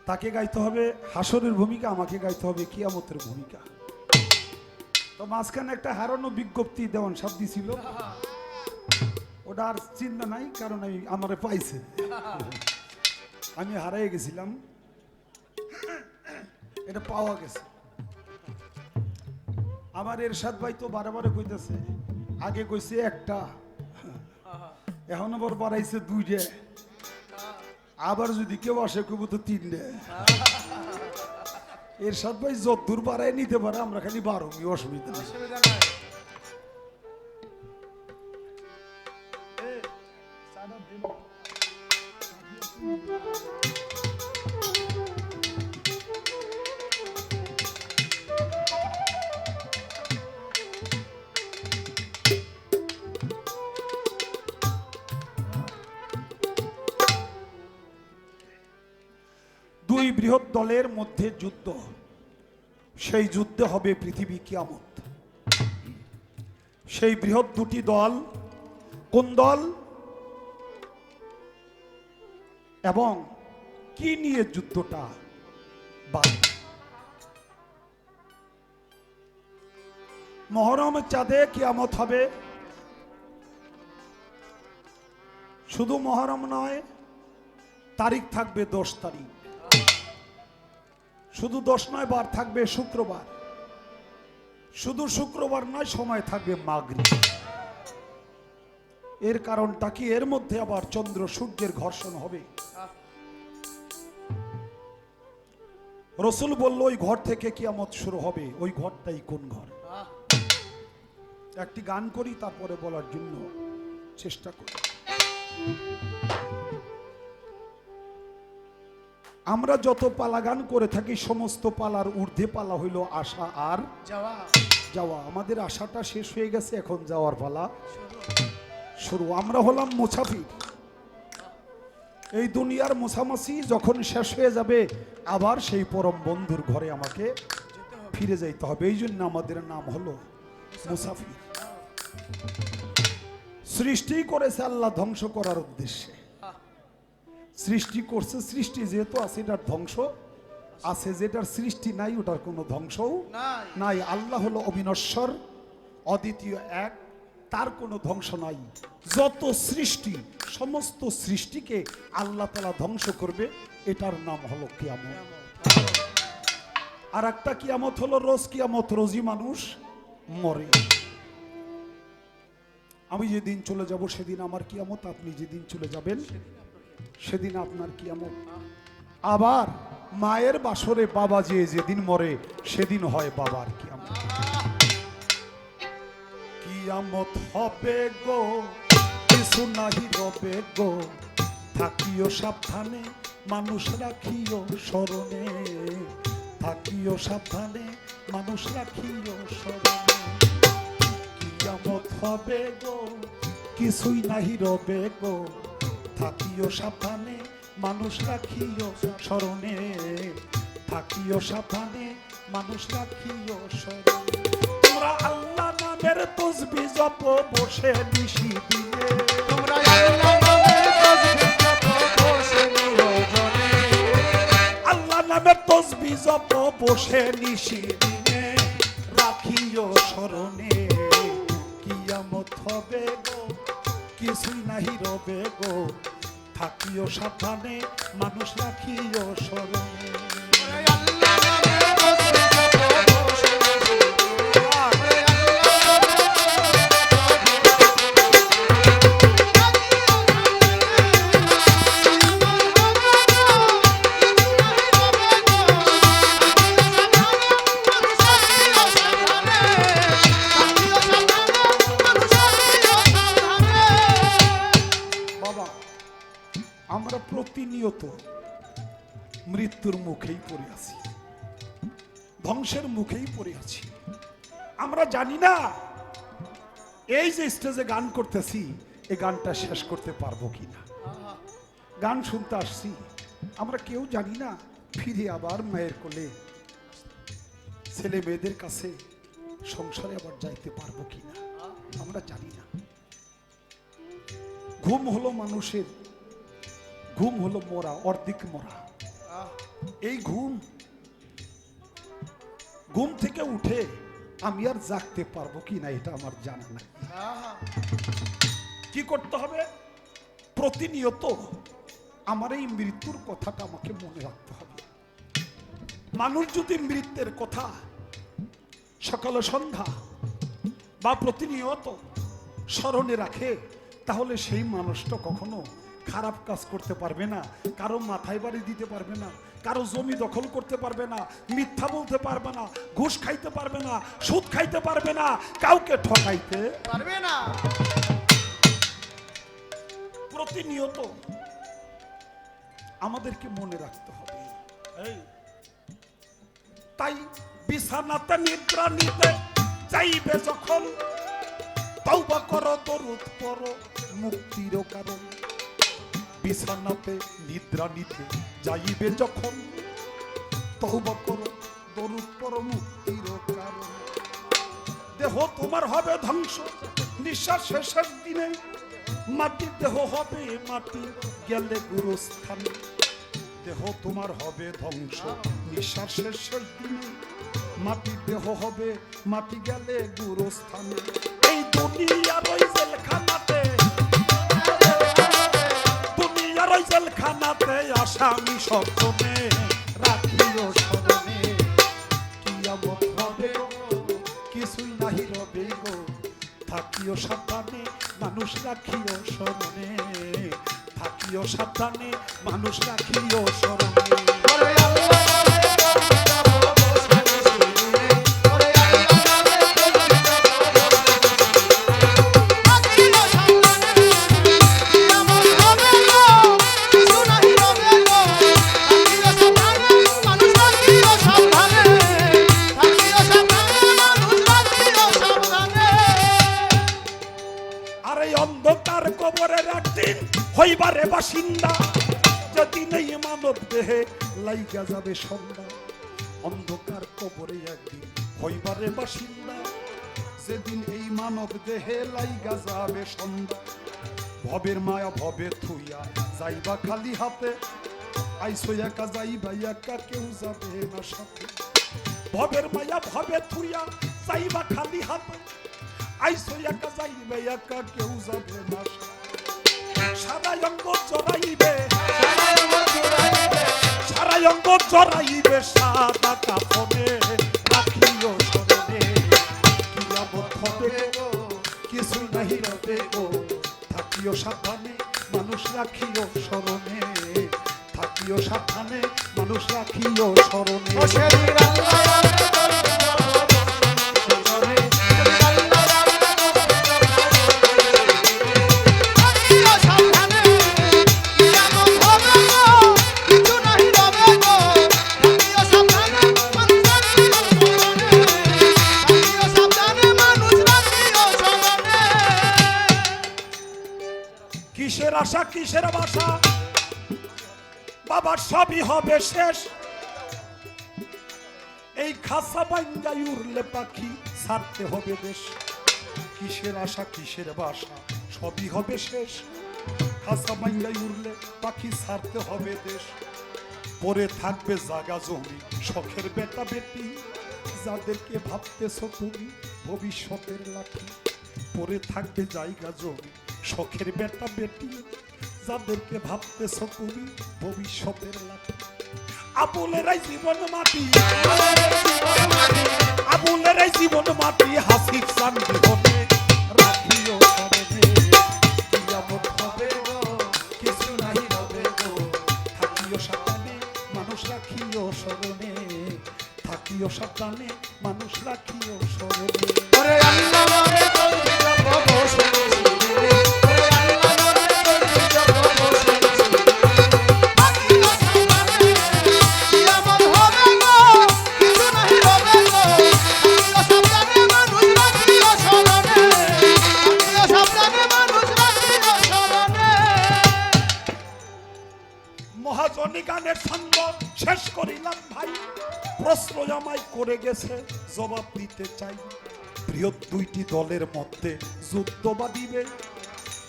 তাকে গাইতে হবে হাসরের ভূমিকা, আমাকে গাইতে হবে কিয়ামতের ভূমিকা। তো মাঝখানে একটা হারানো বিজ্ঞপ্তি দেওয়ান সাপ দিছিল, ওটা আর চিন্তা নাই, কারণ আমারে পাইছে, আমি হারাই গেছিলাম, এটা পাওয়া গেছে। আমার এরশাদ ভাই তো বারে কইতেছে, আগে কইছে একটা, এখন আবার বাড়াইছে দুইটা, আবার যদি কেউ আসে কইব তো তিনটে। এরশাদ ভাই যত দূর বাড়াই নিতে পারে, আমরা খালি 12, অসুবিধা নেই। দুই বৃহৎ দলের মধ্যে যুদ্ধ, সেই যুদ্ধে হবে পৃথিবী কিয়ামত। সেই বৃহৎ দুটি দল কোন দল এবং কি নিয়ে যুদ্ধটা? মহরম চাঁদে কিয়ামত হবে। শুধু মহরম নয়, তারিখ থাকবে 10 তারিখ। শুধু 10 নয়, বার থাকবে শুক্রবার। শুধু শুক্রবার নয়, সময় থাকবে মাগরিব। এর কারণটা কি? এর মধ্যে আবার চন্দ্র সূর্যের ঘর্ষণ হবে। রসুল বলল ওই ঘর থেকে কিয়ামত শুরু হবে। ওই ঘরটাই কোন ঘর? একটি গান করি, তারপরে বলার জন্য চেষ্টা করি। আমরা যত পালা গান করে থাকি, সমস্ত পালার ঊর্ধ্বে পালা হইল আশা আর যাওয়া। আমাদের আশাটা শেষ হয়ে গেছে, এখন যাওয়ার পালা শুরু। আমরা হলাম মুসাফির। এই দুনিয়ার মোছামাছি যখন শেষ হয়ে যাবে, আবার সেই পরম বন্ধুর ঘরে আমাকে ফিরে যাইতে হবে। এই জন্য আমাদের নাম হলো মুসাফির। সৃষ্টি করেছে আল্লাহ ধ্বংস করার উদ্দেশ্যে। সৃষ্টি করছে, সৃষ্টি যেহেতু আছে এটার ধ্বংস আছে, যেটার সৃষ্টি নাই ওটার কোনো ধ্বংসও নাই। আল্লাহ হলো অবিনশ্বর, অদ্বিতীয় এক, তার কোনো ধ্বংস নাই। যত সৃষ্টি, সমস্ত সৃষ্টিকে আল্লাহ তাআলা ধ্বংস করবে, এটার নাম হলো কিয়ামত। আর একটা কিয়ামত হলো রোজ কিয়ামত, রোজই মানুষ মরে। আমি যেদিন চলে যাব সেদিন আমার কিয়ামত, আপনি যেদিন চলে যাবেন সেদিন আপনার কিয়ামত। আবার মায়ের বাসরে বাবা যেদিন মরে সেদিন হয় বাবার কিয়ামত। কিয়ামত হবে গো, কিছু নাহি রবে গো, থাকিও সাবধানে মানুষ রাখিও স্মরণে, থাকিও সাবধানে মানুষ রাখিও স্মরণে। কিয়ামত হবে গো, কিছুই নাহি রবে গো, থাকিও সাবধানে মানুষ রাখিও স্মরণে, থাকিও সাবধানে মানুষ রাখিও স্মরণে। তোমরা আল্লাহ নামের তসবিহ জপ বসে নিশি দিনে, তোমরা আল্লাহ নামের তসবিহ জপ বসে নিরজনে, আল্লাহ নামের তসবিহ জপ বসে নিশি দিনে, রাখিও স্মরণে। কিয়ামত হবে গো, কিছুই নাহি রবে গো, থাকিও সাবধানে মানুষ রাখিও স্মরণে। তোমরা আল্লাহ নামের তসবিহ জপ বসে বাবা, আমরা প্রতিনিয়ত মৃত্যুর মুখেই পড়ে আছি, ধ্বংসের মুখেই পড়ে আছি। আমরা জানি না এই যে স্টেজে গান করতেছি এই গানটা শেষ করতে পারবো কিনা। গান শুনতে আসছি, আমরা কেউ জানি না ফিরে আবার মায়ের কোলে ছেলে মেয়েদের কাছে সংসারে আবার যাইতে পারবো কিনা আমরা জানি না। ঘুম হলো মানুষের, ঘুম হলো মরা, অর্ধেক মরা। এই ঘুম, ঘুম থেকে উঠে আমি আর জাগতে পারবো কিনা এটা আমার জানা নাই। কি করতে হবে? প্রতিনিয়ত আমার এই মৃত্যুর কথাটা আমাকে মনে রাখতে হবে। মানুষ যদি মৃত্যুর কথা সকালে সন্ধ্যা বা প্রতিনিয়ত স্মরণে রাখে, তাহলে সেই মানুষটা কখনো খারাপ কাজ করতে পারবে না, কারো মাথায় বাড়ি দিতে পারবে না, কারো জমি দখল করতে পারবে না, মিথ্যা বলতে পারবে না, ঘুষ খাইতে পারবে না, সুদ খাইতে পারবে না, কাউকে ঠকাইতে পারবে না। প্রতিনিয়ত আমাদেরকে মনে রাখতে হবে। তাই বিছানাতে নিদ্রা নিতে চাইবে যখন, তওবা করো, দরুদ পড়ো, মুক্তির কারণ। বিছানাতে নিদ্রা নিতে যাইবে যখন, তওবা করো, দরুদ পড়ো, মুক্তির কারণ। দেহ তোমার হবে ধ্বংস নিঃশ্বাস শেষের দিনে, মাটি দেহ হবে মাটি গেলে গুরুস্থানে। দেহ তোমার হবে ধ্বংস নিঃশ্বাস শেষের দিনে, মাটি দেহ হবে মাটি গেলে গুরুস্থানে। এই দুনিয়ার ওই জেলখানাতে, দুনিয়ার ওই জেলখানাতে আসামি সপ্তমে রাখিও স্মরণে। কিয়ামত হবে কিছুই নাহি রবে গো, থাকিও সাবধানে মানুষ রাখিও স্মরণে, থাকিও সাবধানে মানুষ রাখিও স্মরণে। অন্ধকার কবরের একদিন হইবারে বাসিন্দা, যেদিন এই মানব দেহে লাইগা যাবে সন্ধ্যা। অন্ধকার কবরে একদিন হইবারে বাসিন্দা, যেদিন এই মানব দেহে লাইগা যাবে সন্ধ্যা। ভবের মায়া ভবে থুইয়া যাইবা খালি হাতে, আইসো একা যাইবা একা কেউ যাবে না সাথে। ভবের মায়া ভবে থুইয়া যাইবা খালি হাতে, আইসো একা যাইবা একা কেউ যাবে না সাথে। সারা অঙ্গ জড়াইবে, সারা অঙ্গ জড়াইবে সাদা কাফনে, রাখিও স্মরণে কিয়ামত হবে গো, কিছুই নাহি রবে গো, থাকিও সাবধানে মানুষ রাখিও স্মরণে, থাকিও সাবধানে মানুষ রাখিও স্মরণে। কিসের আশা কিসের বাসা বাবা, সবই হবে শেষ। এই খাসা বাইঙ্গাই উড়লে পাখি ছাড়তে হবে দেশ। কিসের আশা কিসের বাসা সবই হবে শেষ, খাসা বাইঙ্গাই উড়লে পাখি ছাড়তে হবে দেশ। পরে থাকবে জাগা জমি শখের বেটা বেটি, যাদেরকে ভাবতেছো তুমি ভবিষ্যতের লাঠি। পরে থাকবে জায়গা জমি শখের বেটা বেটি, যাদেরকে ভাবতেছো তুমি ভবিষ্যতের লাঠি। আবুলেরাই জীবন মাটি, আবুলেরাই জীবন মাটি, হাসির চান জীবনে রাখিও স্মরণে কিয়ামত হবে গো, কিছু নাহি রবে গো, থাকিও সাবধানে মানুষ রাখিও স্মরণে, থাকিও সাবধানে মানুষ রাখিও স্মরণে। মহাজনী গানের ছন্দ শেষ করিলাম ভাই, প্রশ্ন আমায় করে গেছে জবাব দিতে চাই। বৃহৎ দুইটি দলের মধ্যে যুদ্ধ বাঁধিবে,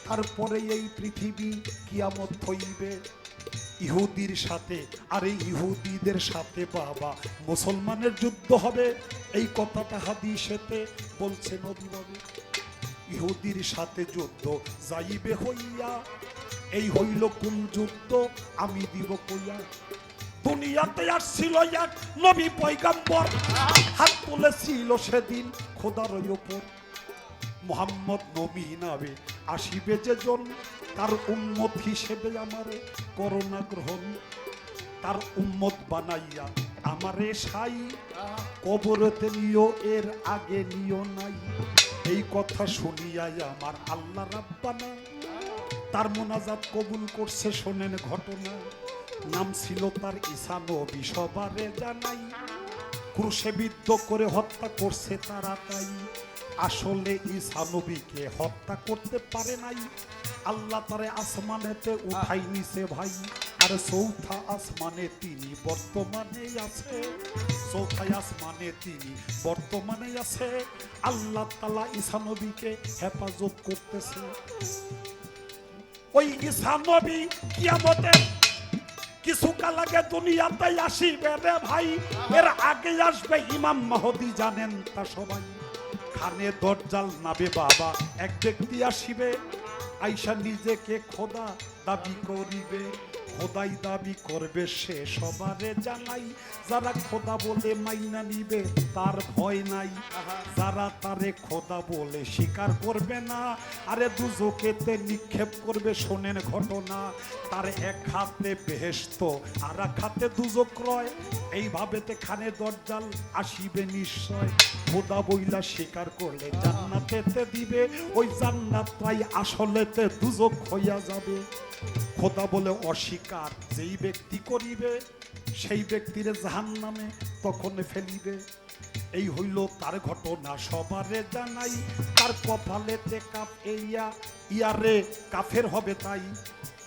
তারপরে এই পৃথিবী কিয়ামত হইবে। ইহুদির সাথে আর এই ইহুদিদের সাথে বাবা মুসলমানের যুদ্ধ হবে, এই কথাটা হাদিসেতে বলছে নবী নবী। ইহুদির সাথে যুদ্ধ যাইবে হইয়া, এই হইল কোন যুদ্ধ আমি দিব কইয়া। দুনিয়াতে আসছিল এক নবী পয়গাম্বর, হাত তুলেছিল সেদিন খোদার উপর। মুহাম্মদ নবী নামে আসিবে যে জন, তার উম্মত হিসেবে আমারে করোনা গ্রহণ। তার উম্মত বানাইয়া আমারে সাই, কবরতে নিও এর আগে নিও নাই। এই কথা শুনিয়াই আমার আল্লাহ রাব্বানা তার মোনাজাত কবুল করছে। শোনেন ঘটনা, নাম ছিল তার ঈসা নবী সবারে জানাই, ক্রুশে বিদ্ধ করে হত্যা করছে তারা তাই। আসলে ঈসা নবীকে হত্যা করতে পারে নাই, আল্লাহ তারে আসমানেতে উঠাই নিছে ভাই। আর চৌথা আসমানে তিনি বর্তমানে আছে, চৌথা আসমানে তিনি বর্তমানে আছে। আল্লাহ তাআলা ঈসা নবীকে হেফাজত করতেছে। ওই ঈসা নবী কিয়ামতে কিছুকাল আগে দুনিয়াতে আসিবে রে ভাই, এর আগে আসবে ইমাম মাহদী, জানেন তা সবাই। খানে দজ্জাল নাবে বাবা এক ব্যক্তি আসিবে, আইসা নিজেকে খোদা দাবি করিবে। খোদাই দাবি করবে সে সবারে জানাই, যারা খোদা বলে মাইনা নিবে তার ভয় নাই, যারা তারে খোদা বলে স্বীকার করবে না আরে দুজকেতে নিক্ষেপ করবে। শোনেন ঘটনা, তার এক হাতে বেহেশত আর এক হাতে দুজক রয়। এইভাবেতে খানে দজ্জাল আসিবে নিশ্চয়, খোদা বইলা স্বীকার করলে জান্নাতেতে দিবে, ওই জান্নাতটাই আসলেতে দুজক হইয়া যাবে। খোদা বলে অস্বীকার যেই ব্যক্তি করিবে, সেই ব্যক্তির জাহান্নামে তখন ফেলিবে। এই হইল তার ঘটনা সবারে জানাই, তার কপালেতে কাপ ইয়ারে কাফের হবে তাই।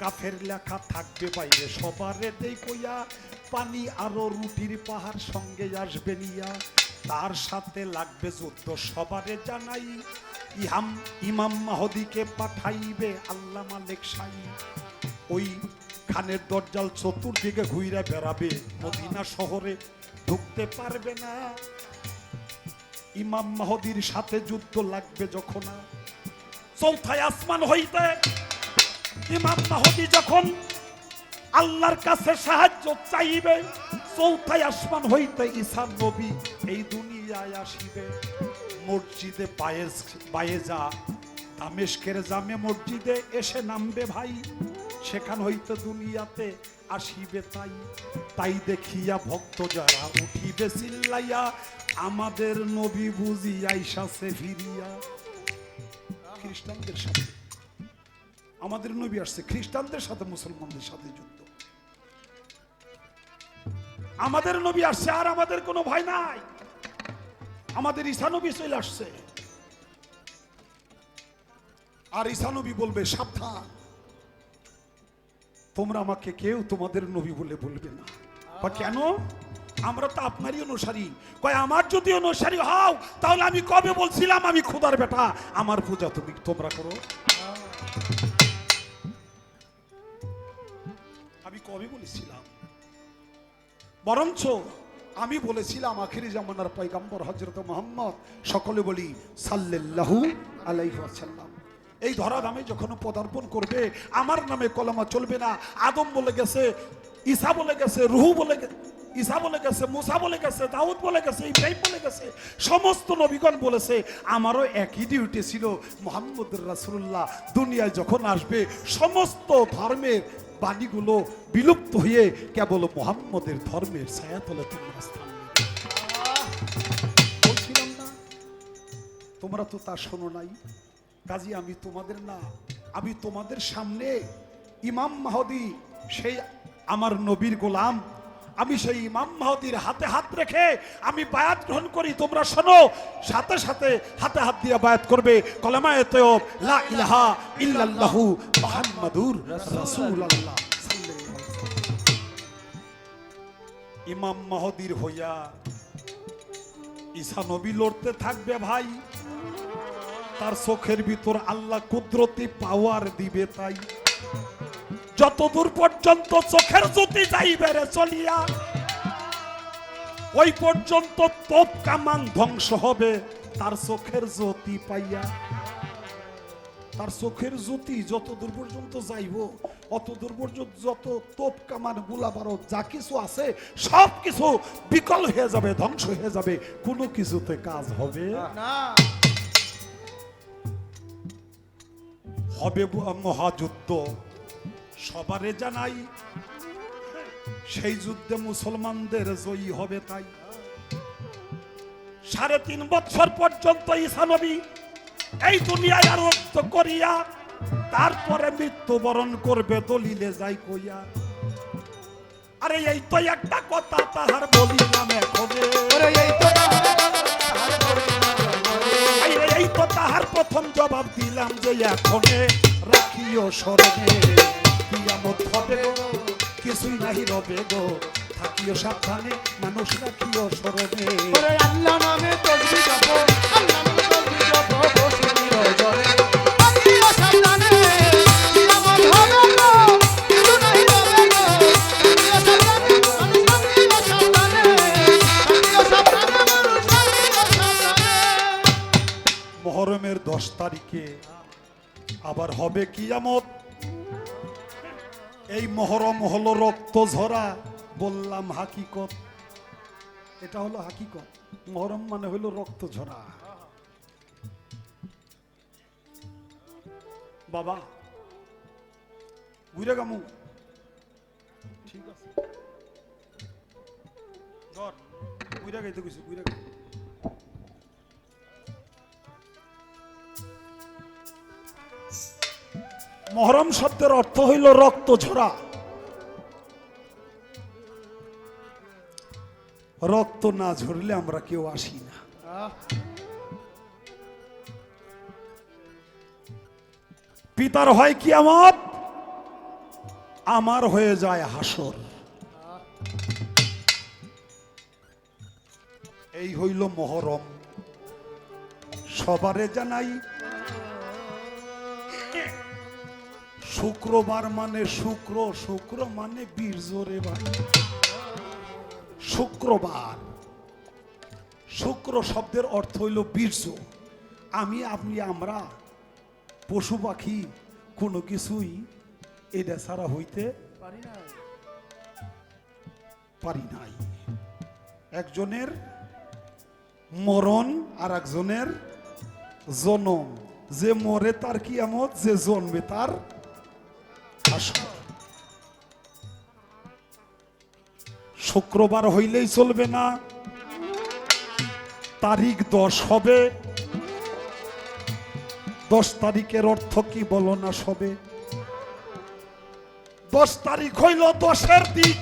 কাফের লেখা থাকবে বাইরে সবারে দেই কইয়া, পানি আরো রুটির পাহাড় সঙ্গে আসবে নিয়া। তার সাথে লাগবে যুদ্ধ সবারে জানাই। ইমাম মাহদিকে পাঠাইবে আল্লাহ মালিক শাই। ওই খানের দরজাল চতুর্দিকে ঘুরে বেড়াবে, মদিনা শহরে ঢুকতে পারবে না। ইমাম মাহদির সাথে যুদ্ধ লাগবে যখন চৌথায় আসমান হইতে ইমাম মাহদি যখন আল্লাহর কাছে সাহায্য চাইবে, চৌথায় আসমান হইতে ঈসা নবী এই দুনিয়ায় আসিবে। মসজিদে বায়েজা দামেস্কের জামে মসজিদে এসে নামবে ভাই, সেখান হইতে দুনিয়াতে আসিবে তাই। তাই দেখিয়া ভক্ত যারা উঠিবে চিল্লাইয়া, আমাদের নবী বুঝি আইসাছে ফিরিয়া। খ্রিস্টানদের সাথে আমাদের নবী আসছে, খ্রিস্টানদের সাথে মুসলমানদের সাথে যুদ্ধ। আমাদের নবী আসছে, আর আমাদের কোনো ভয় নাই। আমাদের ঈসা নবী চলে আসছে, আর ঈসা নবী বলবে সাবধান, তোমরা আমাকে কেউ তোমাদের নবী বলে বলবে না। বা কেন? আমরা তো আপনারই অনুসারী। কয় আমার যদি অনুসারী হও তাহলে আমি কবে বলছিলাম আমি খোদার বেটা, আমার পূজা তোমরা করো? আমি কবে বলেছিলাম? বরঞ্চ আমি বলেছিলাম আখিরি জামানার পয়গম্বর হযরত মুহাম্মদ, সকলে বলি সাল্লাল্লাহু আলাইহি ওয়াসাল্লাম, এই ধরাধামে যখন পদার্পণ করবে আমার নামে কলমা চলবে না। আদম বলে গেছে, ঈসা বলে গেছে, রূহ বলে ঈসা বলে গেছে, মুসা বলে গেছে, দাউদ বলে গেছে, ইব্রাহিম বলে গেছে, সমস্ত নবীগণ বলেছে। আমারও একই ডিউটি ছিল, মুহাম্মদুর রাসূলুল্লাহ দুনিয়ায় যখন আসবে সমস্ত ধর্মের বাণীগুলো বিলুপ্ত হয়ে কেবল মুহাম্মদের ধর্মের ছায়াতলে তোমরা স্থান নেবে। বলছিলাম না? তোমরা তো তা শোনো নাই। কাজী আমি তোমাদের না, আমি তোমাদের সামনে ইমাম মাহদি, সেই আমার নবীর গোলাম, আমি সেই ইমাম মাহদির হাতে হাত রেখে আমি বায়াত গ্রহণ করি। তোমরা শোনো, সাথে সাথে হাতে হাত দিয়ে বায়াত করবে কলেমায়ে তয়্যব লা ইলাহা ইল্লাল্লাহু মুহাম্মাদুর রাসূলুল্লাহ। ইমাম মাহদির হইয়া ঈসা নবী লড়তে থাকবে ভাই, তার চোখের ভিতর আল্লাহ কুদরতি পাওয়ার দিবে। তাই যতদূর পর্যন্ত চোখের জ্যোতি যাইবে রে চলিয়া, ওই পর্যন্ত তোপ কামান ধ্বংস হবে তার চোখের জ্যোতি পাইয়া। তার চোখের জ্যোতি যতদূর পর্যন্ত যাইব অতদূর পর্যন্ত যত তোপ কামান গোলা বারুদ যা কিছু আছে সব কিছু বিকল হয়ে যাবে, ধ্বংস হয়ে যাবে, কোনো কিছুতে কাজ হবে না। হবে মহাযুদ্ধ, সবারে জানাই, সেই যুদ্ধে মুসলমানদের জয়ী হবে। তাই 3.5 বছর পর্যন্ত ঈসা নবী এই দুনিয়ায় আরোগ্য করিয়া তারপরে মৃত্যুবরণ করবে, দলিলে যাই কইয়া। আরে এই তো একটা কথা তাহার বলিলাম এখনে, এই তো তাহার প্রথম জবাব দিলাম যে এখনে রাখিও স্মরণে, কিয়ামত হবে গো কিছুই নাহি রবে গো, থাকিও সাবধানে মানুষ রাখিও স্মরণে। আল্লাহ নামে তসবিহ জপো, আল্লাহ নামে তসবিহ জপো, বসে নিরজনে থাকিও সাবধানে, কিয়ামত হবে গো কিছু নাহি রবে গো, থাকিও সাবধানে মানুষ রাখিও সাবধানে, থাকিও সাবধানে মানুষ রাখিও সাবধানে। মুহররমের 10 তারিখে আবার হবে কিয়ামত। এই মুহররম হলো রক্ত ঝরা, বললাম হাকিকত, এটা হলো হাকিকত। মুহররম মানে হলো রক্ত ঝরা। বাবা ঘুরে গামু, ঠিক আছে, ঘুরে গাইতে গেছি, ঘুরে গাই। মুহররম শব্দের অর্থ হইল রক্ত ঝরা। রক্ত না ঝরলে আমরা কেউ আসি না। পিতার হয় কিয়ামত, আমার হয়ে যায় হাসর। এই এই হইল মহরম। সবারে জানাই শুক্রবার মানে শুক্র, শুক্র মানে বীর্য রে ভাই। শুক্রবার, শুক্র শব্দের অর্থ হইল বীর্য। আমি আপনি আমরা পশু পাখি কোনো কিছুই এটা ছাড়া হইতে পারি নাই। একজনের মরণ আর একজনের জনম। যে মরে তার কিয়ামত, যে জন্মে তার হাসর। শুক্রবার হইলেই চলবে না, তারিখ 10 হবে। 10 তারিখের অর্থ কি বলো না সবে? 10 তারিখ হইল 10-এর দিক,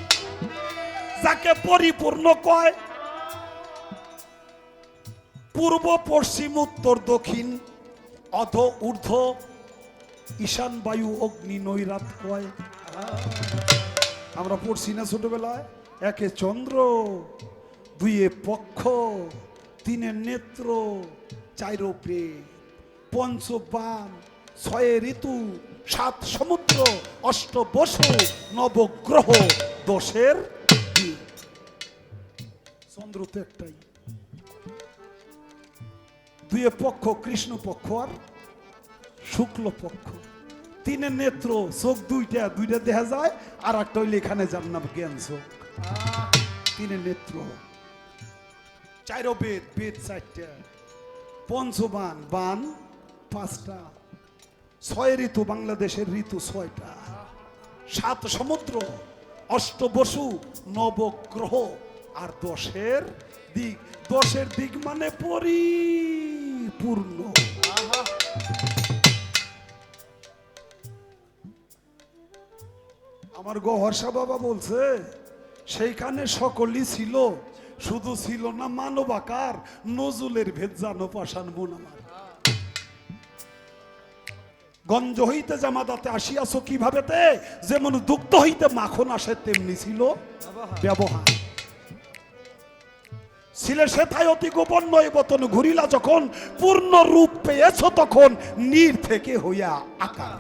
যাকে পরিপূর্ণ কয়। পূর্ব পশ্চিম উত্তর দক্ষিণ অধ ঊর্ধ্ব ঈশান বায়ু অগ্নি নৈরাত কয়। আমরা পড়ছি না ছোটবেলায়, একে চন্দ্র, দুইয়ে পক্ষ, তিনে নেত্র, চাইরো পেট, পঞ্চ বান, 6 ঋতু, 7 সমুদ্র, 8 বসু, নবগ্রহ, 10-এর দিক। চন্দ্র তো একটাই। দুইয়ে পক্ষ কৃষ্ণ পক্ষ আর শুক্ল পক্ষ। তিনে নেত্র, চোখ দুইটা, দুইটা দেখা যায়, আর একটা হইলে এখানে যার নাম জ্ঞান চোখ। তিনে নেত্র। চাইরো বেদ, বেদ 4টা। পঞ্চবান, বান 5টা। 6 ঋতু, বাংলাদেশের ঋতু 6টা। 7 সমুদ্র, 8 বসু, নবগ্রহ, আর 10-এর দিক। 10-এর দিক মানে পরিপূর্ণ। আমার গহর্ষা বাবা বলছে সেইখানে সকলই ছিল, শুধু ছিল না মানব আকার, নজুলের ভেদ জানো পাষাণ মন আমার। গঞ্জ হইতে জামাদাতে আসিয়াছ কিভাবে তে, যেমন দুগ্ধ হইতে মাখন আসে তেমনি ছিল ব্যবহার। ছিলে সেথায় অতি গোপন নয় বতন, ঘুরিলা যখন পূর্ণ রূপ পেয়েছ তখন নীর থেকে হইয়া আকার।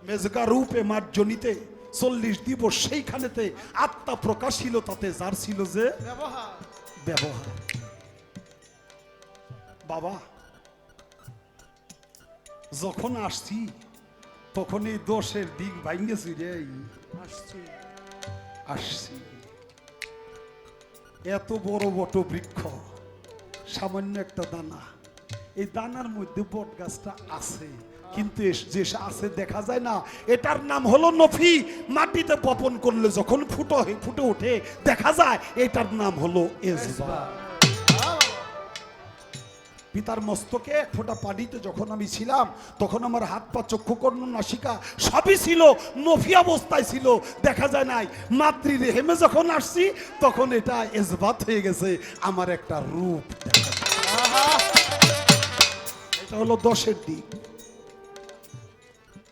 মেজগা রূপে মার্জনীতে 40 দিবস সেইখানেতে আত্মা প্রকাশিল, তাতে যার ছিল যে ব্যবহার। বাবা যখন আসছি তখন এই 10-এর দিক ভাঙ্গেছি রে। আসছি এত বড় বট বৃক্ষ, সামান্য একটা দানা। এই দানার মধ্যে বট গাছটা আছে, কিন্তু যে আছে দেখা যায় না। এটার নাম হলো নফি। মাটিতে বপন করলে যখন ফুটে ওঠে দেখা যায়, এটার নাম হলো এজবা। পিতার মস্তকে 1 ফোঁটা পানিতে যখন আমি ছিলাম, তখন আমার হাত পা চক্ষু কর্ণ নাসিকা সবই ছিল, নফি অবস্থায় ছিল, দেখা যায় নাই। মাতৃ রেহেমে যখন আসছি তখন এটা এজবাত হয়ে গেছে, আমার একটা রূপ। এটা হলো 10-এর দিক।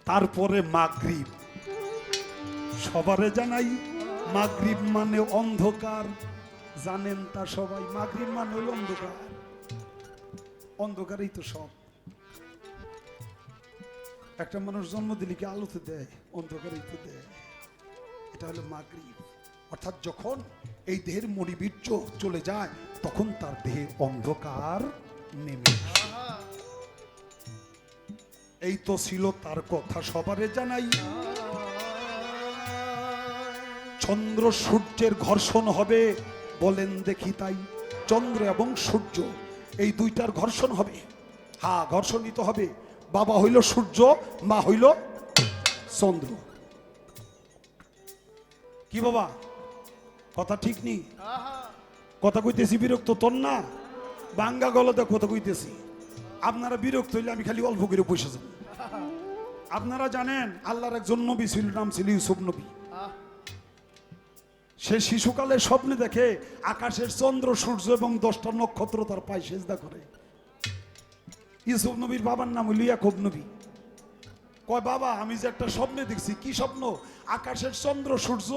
তারপরে মাগরিব। সবারে জানাই মাগরিব মানে অন্ধকার, জানেন তা সবাই। মাগরিব মানে হলো অন্ধকার, অন্ধকারেই তো সব। একটা মানুষ জন্ম দিলে কি আলোতে দেয়? অন্ধকারেই তো দেয়। এটা হলো মাগরিব। অর্থাৎ যখন এই দেহের মরিবীর্য চলে যায় তখন তার দেহে অন্ধকার নেমে আসে। এই তো ছিল তার কথা, সবারে জানাই। চন্দ্র সূর্যের ঘর্ষণ হবে, বলেন দেখি তাই। চন্দ্র এবং সূর্য এই দুইটার ঘর্ষণ হবে। হ্যাঁ, ঘর্ষণিত হবে। বাবা হইল সূর্য, মা হইল চন্দ্র। কি বাবা কথা ঠিক নেই? কথা কইতেছি বিরক্ত তোর না? বাঙ্গা গলাতে কথা কইতেছি। আপনারা বিরক্ত হইলে আমি খালি অল্প করে বসে যাব। আপনারা জানেন আল্লাহর একজন নবী ছিল, নাম ছিল ইউসুফ নবী। সে শিশুকালে স্বপ্নে দেখে আকাশের চন্দ্র সূর্য এবং 10টা নক্ষত্র তার পায়ে সেজদা করে। ইউসুফ নবীর বাবার নাম হইল ইয়াকুব নবী। কয় বাবা, আমি যে একটা স্বপ্নে দেখছি। কি স্বপ্ন? আকাশের চন্দ্র সূর্য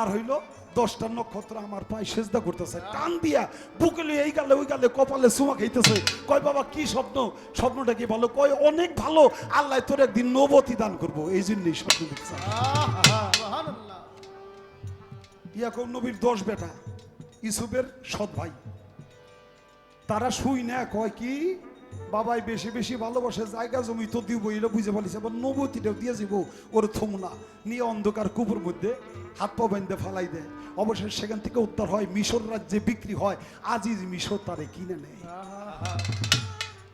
আর হইল 10টা নক্ষত্র আমার পায়ে সেজদা করতেছে, টান দিয়া বুকেলে এই গালে ওই গালে কপালে চুমা খাইতেছে। কয় বাবা কি স্বপ্ন? স্বপ্নটা কি বলো? কয় অনেক ভালো, আল্লাহ তোর একদিন নবতী দান করবো, এই জন্যই স্বপ্ন দেখছে। ইয়াকুব নবীর 10 বেটা, ইউসুফের সৎ ভাই, তারা শুই না কয় কি বাবাই বেশি বেশি ভালোবাসে, জায়গা জমি তো দিব, এটা বুঝে বলিছে, আবার নবতীটাও দিয়ে যাব, ওর থমনা নিয়ে অন্ধকার কূপের মধ্যে হাত পা বেঁধে ফালাই দেয়। অবশেষে সেখান থেকে উদ্ধার হয়, মিশর রাজ্যে বিক্রি হয়, আজিজ মিশর তারে কিনে নেয়।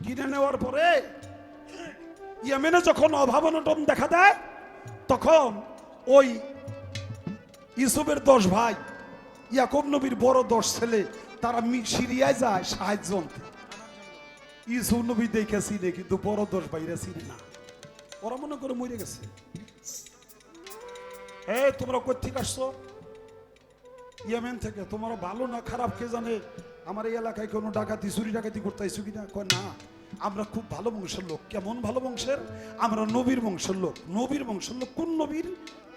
কিনে নেওয়ার পরে ইয়েমেনে যখন অভাব অনটন দেখা দেয়, তখন ওই ইউসুফের 10 ভাই, ইয়াকুব নবীর বড় 10 ছেলে, তারা সিরিয়ায় যায় সাহায্য আনতে। ইউসুফ নবী দেখে চিনে, কিন্তু বড় 10 ভাইরা চিনে না, ওরা মনে করে মরে গেছে। তোমরা কোথেকে আসছো? ইয়েমেন থেকে। তোমরা ভালো না খারাপ কে জানে, আমার এই এলাকায় কোনো ডাকাতি চুরি ডাকাতি করতে আইসো কিনা? কয় না, আমরা খুব ভালো বংশের লোক। কেমন ভালো বংশের? আমরা নবীর বংশের লোক। নবীর বংশের লোক? কোন নবীর?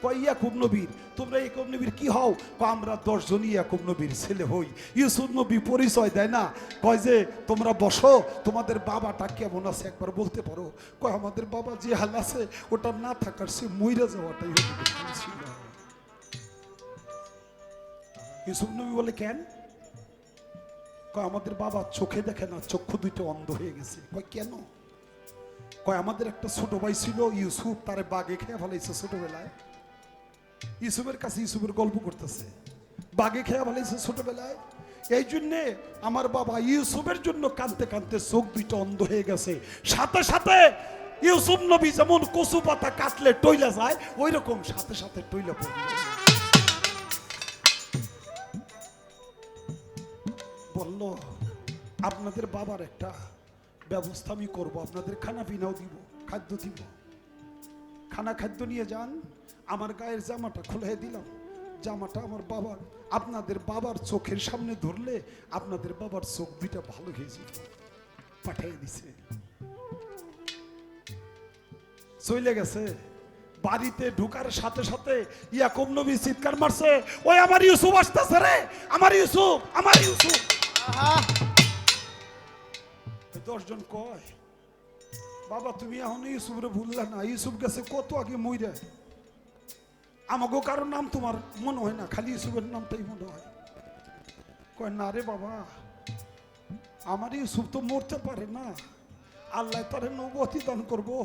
কয় ইয়াকুব নবীর। তোমরা ইয়াকুব নবীর কি হও? কয় আমরা 10 জনই ইয়াকুব নবীর ছেলে হই। ইউসুফ নবী পরিচয় দেয় না, কয় যে তোমরা বসো, তোমাদের বাবাটা কেমন আছে একবার বলতে পারো? কয় আমাদের বাবা যে হাল আছে, ওটা না থাকার সে মইরা যাওয়াটাই ছিল। ইউসুফ নবী বলে কেন? কয় আমাদের বাবা চোখে দেখে না, চক্ষু দুটো অন্ধ হয়ে গেছে। কয় কেন? কয় আমাদের একটা ছোট ভাই ছিল ইউসুফ, তারে বাঘে খেয়ে ফেলাইছে ছোটবেলায়। ইউসুফের কাছে ইউসুফের গল্প করতেছে, বাঘে খেয়ে ফেলাইছে ছোটবেলায়, এই জন্যে আমার বাবা ইউসুফের জন্য কাঁদতে কাঁদতে চোখ দুটো অন্ধ হয়ে গেছে। সাথে সাথে ইউসুফ নবী যেমন কচু পাতা কাটলে টইলা যায়, ওই রকম সাথে সাথে টইলা পড়ল। বলল আপনাদের বাবার একটা ব্যবস্থা আমি করব, আপনাদের খানা পিনাও দিব, খাদ্য দিব, খানা খাদ্য নিয়ে যান। আমার গায়ের জামাটা খুলে দিলাম, জামাটা আমার বাবার, আপনাদের বাবার চোখের সামনে ধরলে আপনাদের বাবার চোখ দুইটা ভালো হয়ে যাবে। পাঠিয়ে দিছে, চলে গেছে। বাড়িতে ঢুকার সাথে সাথে ইয়াকুব নবী চিৎকার মারছে, ওই আমার ইউসুফ আসতেছে রে, আমার ইউসুফ, আমার ইউসুফ। 10 জন কয় বাবা তুমি এখন ইউসুফরে ভুললা না, ইউসুফ গেছে কত আগে মইরা, আমাগো কারোর নাম তোমার মনে হয় না, খালি ইউসুফের নামটাই মনে হয়। কয় না রে বাবা, আমার ইউসুফ তো মরতে পারে না, আল্লাহ তারে নবতী দান করবো।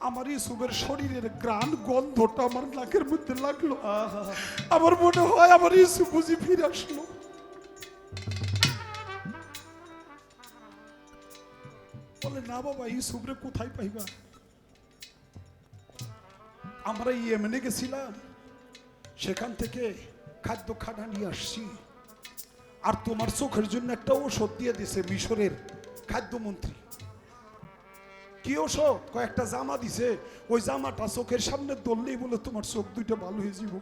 আমার ইউসুফের শরীরের গ্রাণ গন্ধটা আমার নাকের মধ্যে লাগলো, আমার মনে হয় আমার ইউসুফ বুঝি ফিরে আসলো। বলে না বাবা, ইউসুফরে কোথায় পাইবা? আমরা ইয়েমেনে গেছিলাম, সেখান থেকে খাদ্য খানা নিয়ে আসছি, আর তোমার চোখের জন্য একটা ঔষধ দিয়ে দিছে মিশরের খাদ্যমন্ত্রী। কি ঔষধ? কয়েকটা জামা দিছে, ওই জামাটা চোখের সামনে ধরলেই বলে তোমার চোখ দুইটা ভালো হয়ে যাব।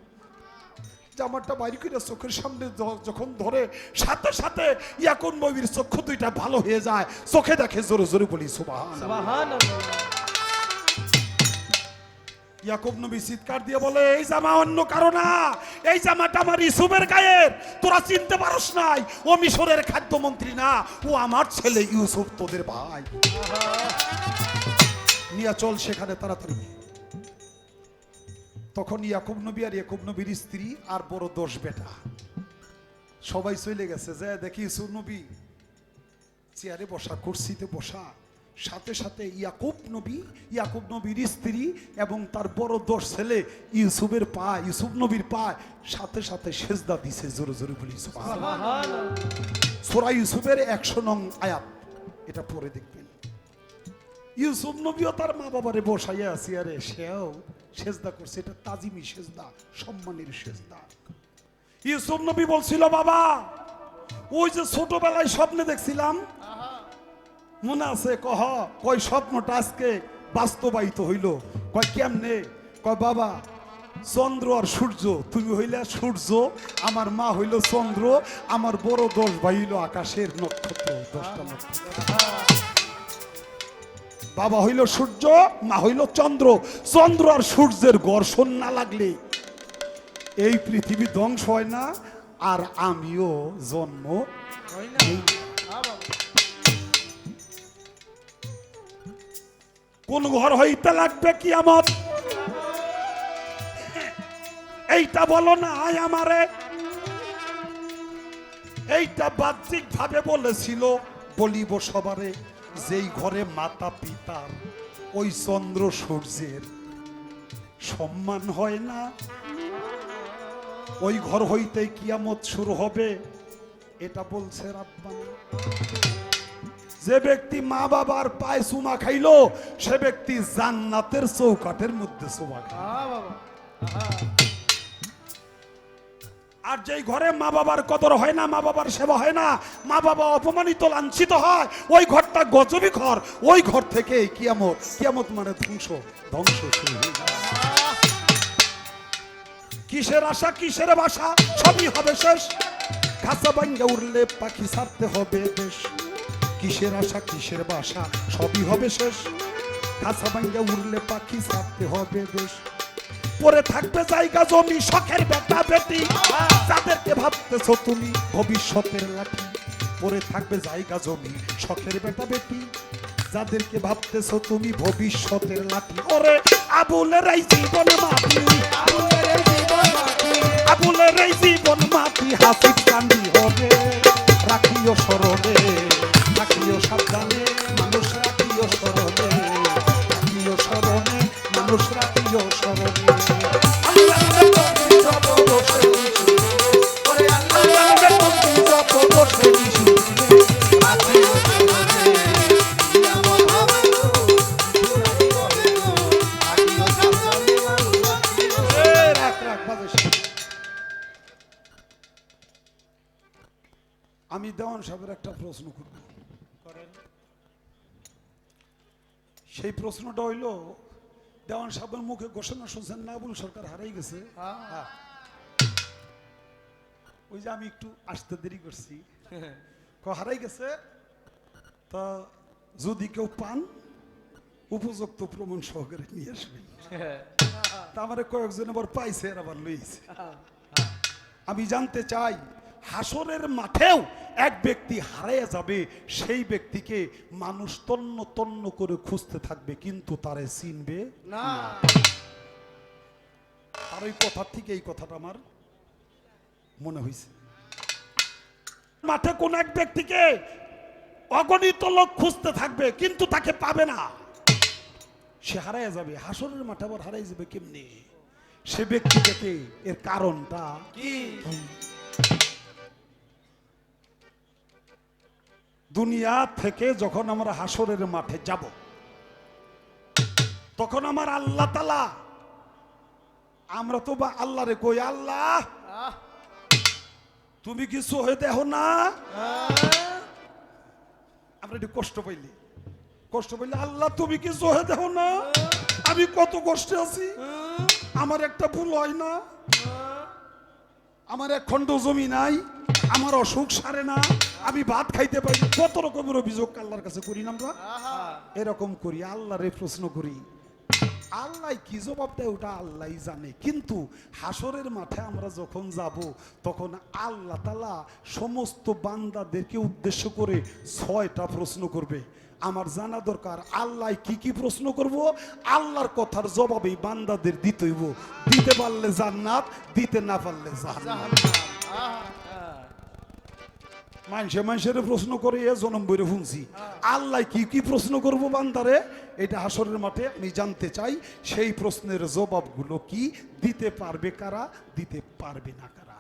জামাটা বাইরে করে চোখের সামনে যখন ধরে, সাথে সাথে ইয়াকুব নবীর চক্ষু দুইটা ভালো হয়ে যায়, চোখে দেখে। জোরে জোরে বলি সুবহানাল্লাহ। ইয়াকুব নবী চিৎকার দিয়ে বলে এই জামা অন্য কারো না, এই জামাটা আমার ইউসুফের গায়ের, তোরা চিনতে পারস নাই, ও মিশরের খাদ্যমন্ত্রী না, ও আমার ছেলে ইউসুফ, তোদের ভাই। নিয়ে চল সেখানে তাড়াতাড়ি। তখন ইয়াকুব নবী আর ইয়াকুব নবীর স্ত্রী আর বড় 10 বেটা সবাই চলে গেছে। যে দেখি ইউসুফ নবী চেয়ারে বসা, কুরসিতে বসা, সাথে সাথে ইয়াকুব নবীর স্ত্রী এবং তার বড় 10 ছেলে ইউসুফের পা, ইউসুফ নবীর পা সাথে সাথে সেজদা দিছে। জোরে জোরে বলি সুবহানাল্লাহ। সূরা ইউসুফের 100 নং আয়াত, এটা পড়ে দেখবেন। ইউসুফ নবীও তার মা বাবারে বসাইয়া আছে, আরে সেও সেজদা করছে, এটা তাজিমি সেজদা, সম্মানের সেজদা। ইউসুফ নবী বলছিল বাবা, ওই যে ছোটবেলায় স্বপ্নে দেখছিলাম মনে আছে? কয় স্বপ্নটা আজকে বাস্তবায়িত হইল। কয় কেমনে? কয় বাবা চন্দ্র আর সূর্য, তুমি হইলে সূর্য, আমার মা হইল চন্দ্র, আমার বড় 10 ভাই হইল আকাশের নক্ষত্র, 10টা নক্ষত্র। বাবা হইল সূর্য, মা হইল চন্দ্র। চন্দ্র আর সূর্যের ঘর্ষণ না লাগলে এই পৃথিবী ধ্বংস হয় না, আর আমিও জন্ম নেই। কোন ঘর হইতে লাগবে কিয়ামত? এইটা বলো না আয় আমারে। এইটা বাহ্যিক ভাবে বলেছিল, বলিব সবারে, যেই ঘরে মাতা পিতার ওই চন্দ্র সূর্যের সম্মান হয় না, ওই ঘর হইতে কিয়ামত শুরু হবে। এটা বলছে রাব্বানি। যে ব্যক্তি মা বাবার পায়ে চুমা খাইলো সে ব্যক্তি জান্নাতের চৌকাঠের মধ্যে চুমা খায়। আর যেই ঘরে মা বাবার কদর হয় না, মা বাবার সেবা হয় না, মা বাবা অপমানিত লাঞ্ছিত হয়, ওই ঘরটা গজবি ঘর। ওই ঘর থেকে কিয়ামত, কিয়ামত মানে ধ্বংস, ধ্বংস শুরু হয়ে যায়। কিসের আশা কিসের বাসা, সবই হবে শেষ। খাঁচা ভাঙ্গা উড়লে পাখি ছাড়তে হবে দেশ। কিসের আশা কিসের বাসা, সবই হবে শেষ। খাঁচা ভাঙ্গা উড়লে পাখি ছাড়তে হবে দেশ। পরে থাকবে জায়গা জমি, শখের বেটা বেটি, যাদেরকে ভাবতেছো তুমি ভবিষ্যতের লাঠি। পরে থাকবে জায়গা জমি, শখের বেটা বেটি, যাদেরকে ভাবতেছো তুমি ভবিষ্যতের লাঠি। ওরে আবুলের এই জীবন মাটি, আবুলের এই জীবন মাটি, হাসি কান্দি হবে। রাখিও স্মরণে, রাখিও সাবধানে, মানুষ রাখিও স্মরণে, রাখিও স্মরণে, মানুষ রাখিও স্মরণে। আল্লাহ যত বসে নিশু, ওরে আল্লাহ যত বসে নিশু, রাখিও স্মরণে, কিয়ামত হবে গো, রাখিও সাবধানে, মানুষ রাখিও। রাখ রাখ বাজে। আমি দেওয়ান সাহেবের একটা প্রশ্ন করব। সেই প্রশ্নটা হইল, দেওয়ান সাহেবের মুখে ঘোষণা শুনছেন না, আবুল সরকার হারাই গেছে। ওই যে আমি একটু আসতে দেরি করছি, হারাই গেছে। তা যদি কেউ পান উপযুক্ত প্রমাণ সহকারে নিয়ে আসবেন। তা আমার কয়েকজন আবার পাইছে, আর আবার লইছে। আমি জানতে চাই, হাসরের মাঠেও এক ব্যক্তি হারিয়ে যাবে, সেই ব্যক্তিকে মানুষ তন্ন তন্ন করে খুঁজতে থাকবে, কিন্তু তারে চিনবে না। আর ওই কথা থেকে এই কথাটা আমার মনে হয়েছে। মাঠে কোন এক ব্যক্তিকে অগণিত লোক খুঁজতে থাকবে, কিন্তু তাকে পাবে না, সে হারিয়ে যাবে। হাসরের মাঠে আবার হারিয়ে যাবে কেমনি? সে ব্যক্তিটাকে, এর কারণটা কি? দুনিয়া থেকে যখন আমরা হাসরের মাঠে যাব, তখন আমার আল্লাহ তাআলা, আমরা তো বা আল্লাহরে কই, আল্লাহ তুমি কিছু হয়ে দেখো না। আমরা একটু কষ্ট পাইলে, আল্লাহ তুমি কিছু হয়ে দেখো না, আমি কত কষ্টে আছি, আমার একটা ভুল হয় না, আমার এক খণ্ড জমি নাই, আমার অসুখ সারে না, আমি ভাত খাইতে পারি। কত রকমের অভিযোগ আল্লাহর কাছে করি না আমরা। এরকম করি, আল্লাহরে প্রশ্ন করি, আল্লাহ কি জবাব দেয় ওটা আল্লাহ জানে। কিন্তু হাসরের মাঠে আমরা যখন যাব, তখন আল্লাহ তাআলা সমস্ত বান্দাদেরকে উদ্দেশ্য করে 6টা প্রশ্ন করবে। আমার জানা দরকার আল্লাহ কি কি প্রশ্ন করব। আল্লাহর কথার জবাবেই বান্দাদের দিতে হইব। দিতে পারলে জান্নাত, দিতে না পারলে জাহান্নাম। মানুষের প্রশ্ন করে জনম বইরে শুনছি, আল্লাহ কি কি প্রশ্ন করব বান্দারে, এটা হাসরের মাঠে আমি জানতে চাই। সেই প্রশ্নের জবাবগুলো কি, দিতে পারবে কারা, দিতে পারবে না কারা।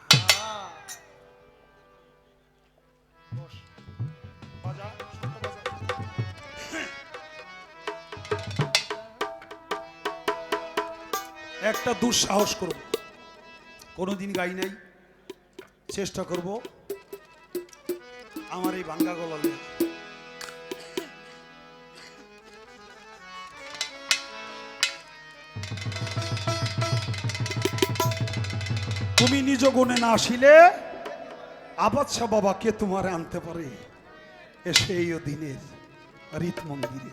একটা দুঃসাহস করব, কোনোদিন গাই নাই, চেষ্টা করব আমার এই ভাঙ্গা গলা নিয়ে। তুমি নিজ গুণে না আসিলে আবাদশাহ বাবা কে তোমার আনতে পারে এসে এই দিনের রীত মন্দিরে।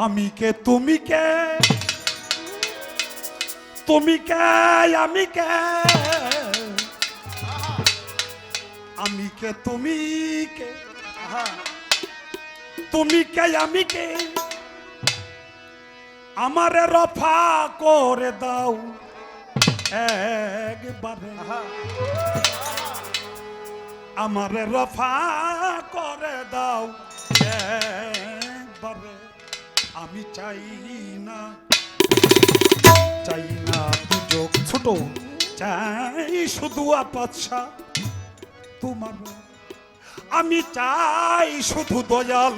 আমি কে তুমি কে, তুমি কে আমি কে, আমি কে তুমি কে, তুমি কে আমি কে, আমারে রফা করে দাও একবারে, আমারে রফা করে দাও একবারে। আমি চাই না দুজক ছোট, চাই শুধু আপাতশা তোমার, আমি চাই শুধু দয়াল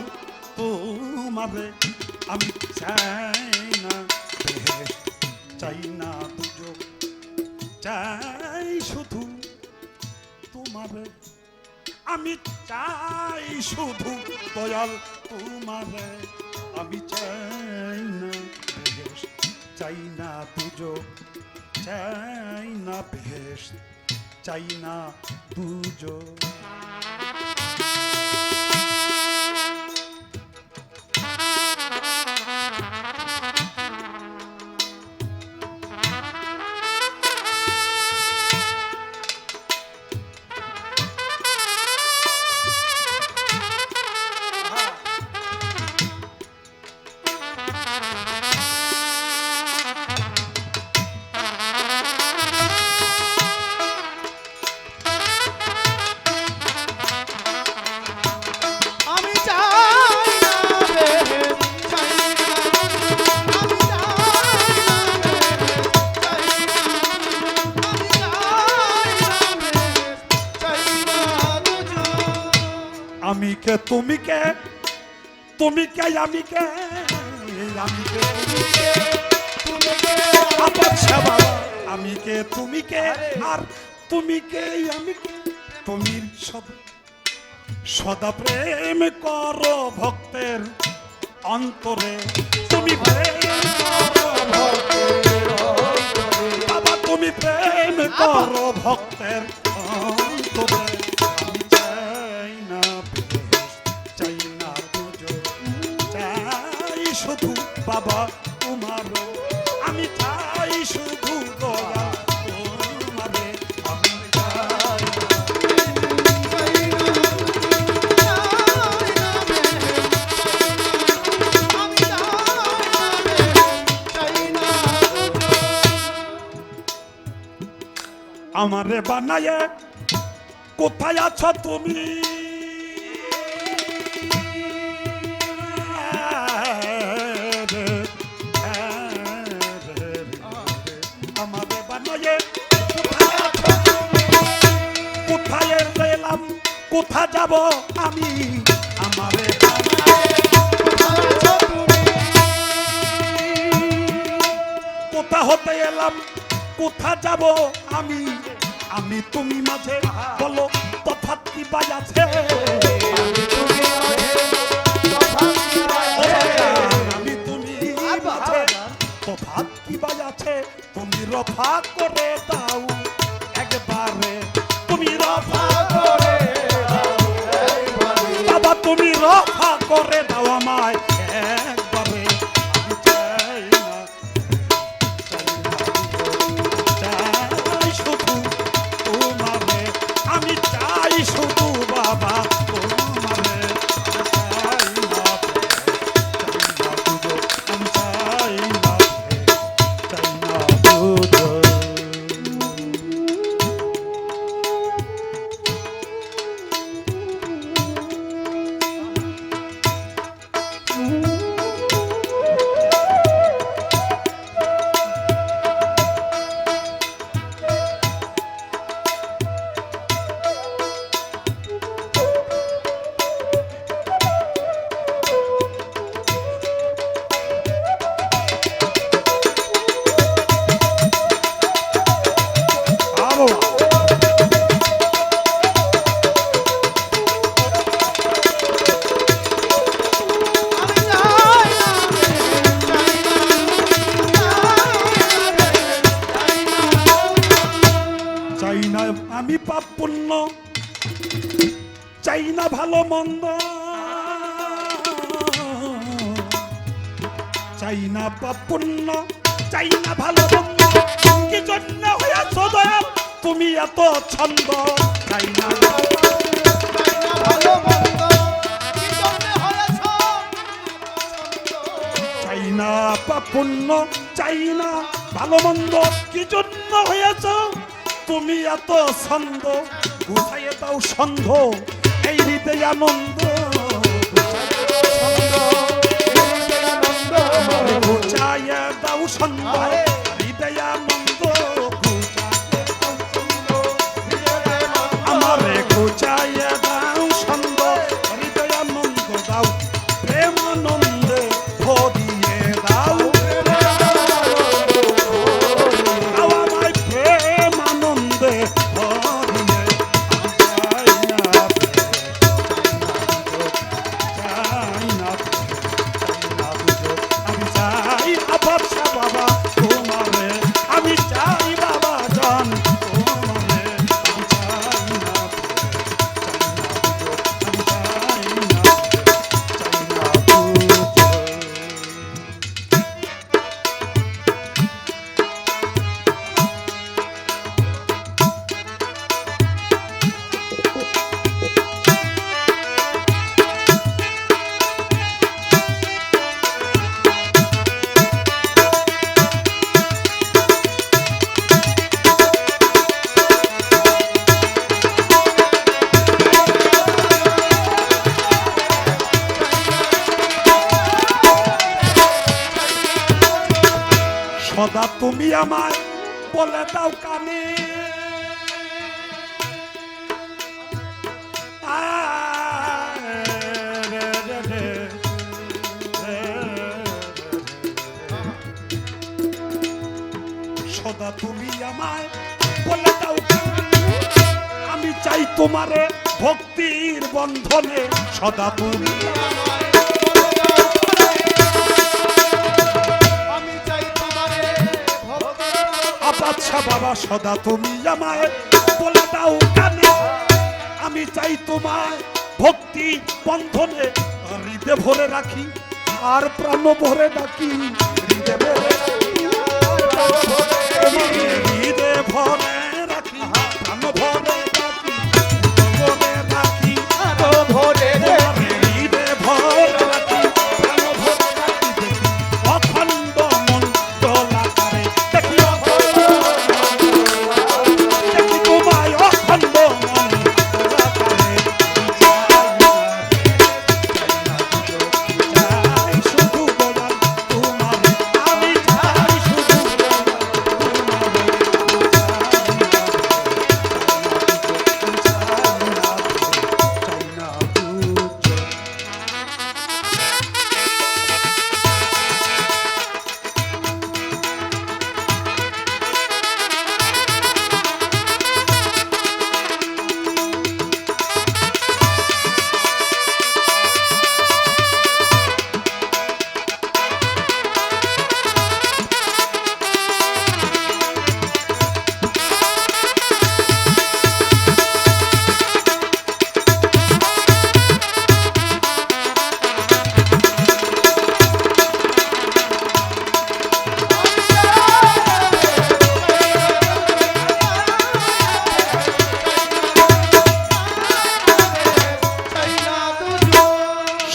তোমারে, আমি চাই না বেহেশত, চাই না দুজক, চাই শুধু তোমারে, আমি চাই শুধু দয়াল তোমারে, আমি চাই না বেহেশত, চাই না দুজক, চাই না বেহেশত, চাই না দুজক। আমি চাই না বেহেশত, চাই না, আমি চাই না বেহেশত, চাই না, আমি চাই না বেহেশত, চাই না দুজক। আমি কে তুমি কে, তুমি কে আমি কে, আমি কে তুমি কে, তুমি কে আপাতশা বাবা, আমি কে তুমি কে, আর তুমি কে আমি কে, তুমি সদা প্রেম করো ভক্তের অন্তরে, তুমি প্রেম করো ভক্তের অন্তরে, বাবা তুমি প্রেম করো ভক্তের অন্তরে, আমি চাই না বেহেশত, চাই না দুজক, চাই শুধু বাবা তোমার, আমি চাই শুধু দয়া তোমারে, আমি চাই না আমারে বানায়ে কোথায় আছো তুমি, আমারে বানায়ে কোথায় আছো তুমি, কোথায় এলাম কোথা যাব আমি, আমারে বানায়ে কোথায় আছো তুমি, কোথা হতে এলাম কোথা যাব আমি, আমি তুমি মাঝে বলো তফাৎ কি বাজাছে, আমি তুমি মাঝে তফাৎ কি বাজাছে, তুমি রফা করে দাও একবারে, তুমি রফা করে দাও একবারে, বাবা তুমি রফা করে দাও আমায় একবারে, আমি চাই না, চাই শুধু তোমারে, আমি চাই শুধু বাবা তোমারে, চাই না দুজক, আমি চাই না দুজক। আমি পাপ পুণ্য চাই না ভালো মন্দ, চাই না পাপুণ্য চাই না ভালো মন্দ কি জন্য হয়েছ দয়াল তুমি এত ছন্দ চাই না ভালো মন্দ কি জন্যে হয়েছ চাই না পাপুণ্য চাই না ভালো মন্দ কি জন্য হয়েছ তুমি এত ছন্দ গুছাইয়ে দাও সন্ধ এই হৃদয় আনন্দ গুছাইয়ে দাও সন্ধ হৃদয় আনন্দ আমারে গুছাইয়ে দাও সন্ধ হৃদয় আনন্দ দাও প্রেম আনন্দে ভরিয়ে দাও আমায় প্রেম আনন্দে ভরিয়ে আমি চাই আবার বাবা তোমারে আমি চাই বাবা জান তোমারে আমি চাই না সদা তুমি আমায় বলে দাও কানে সদা তুমি আমায় বলে দাও কানে আমি চাই তোমারে ভক্তির বন্ধনে সদা তুমি আমি চাই তোমারে আচ্ছা বাবা সদা তুমি আমায় বলে দাও কানে আমি চাই তোমায় ভক্তি বন্ধনে হৃদে ভরে রাখি আর প্রাণ ভরে ডাকি হৃদে ভরে হৃদে ভরে রাখি প্রাণ ভরে ডাকি ভরে রাখি ভরে হৃদে ভরে রাখি প্রাণ ভরে ডাকি দেখি অখণ্ড মন দোলা করে দেখি দেখি তোমায় অখণ্ড মন দোলা করে চাই শুধু বলার তোমার আমি চাই শুধু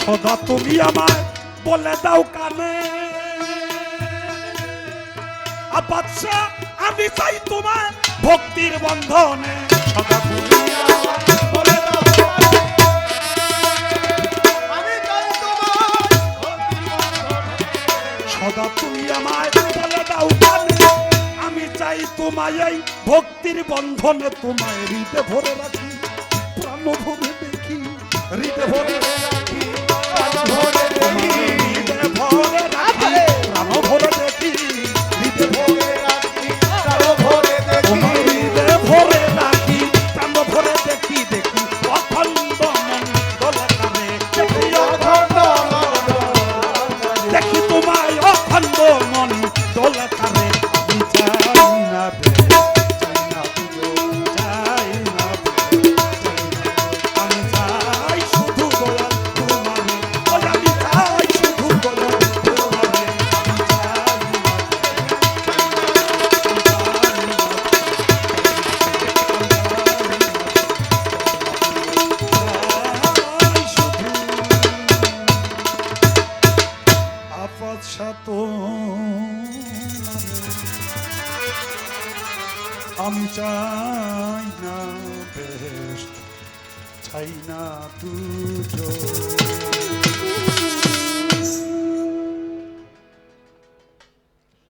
সদা তুমি আমায় বলে দাও কানে আচ্ছা আমি চাই তোমায় ভক্তির বন্ধনে সদা তুমি আমায় বলে দাও আমি চাই সদা তুমি আমায় বলে দাও কানে আমি চাই তোমায় এই ভক্তির বন্ধনে তোমায় হৃদে ভরে রাখি প্রাণ ভরে দেখি হৃদে ভরে রাখি প্রাণ ভরে দেখি হৃদে ভরে রাখি প্রাণ ভরে দেখি হৃদে ভরে রাখি প্রাণ ভরে দেখি হৃদে ভরে রাখি প্রাণ ভরে দেখি দেখি অখণ্ড মন দোলা করে দেখি অখণ্ড দেখি তোমায় অখণ্ড মন দোলা করে আমি চাই না চাই না চাই না আমি চাই শুধু আমি চাই না বেশ চাই না তুজো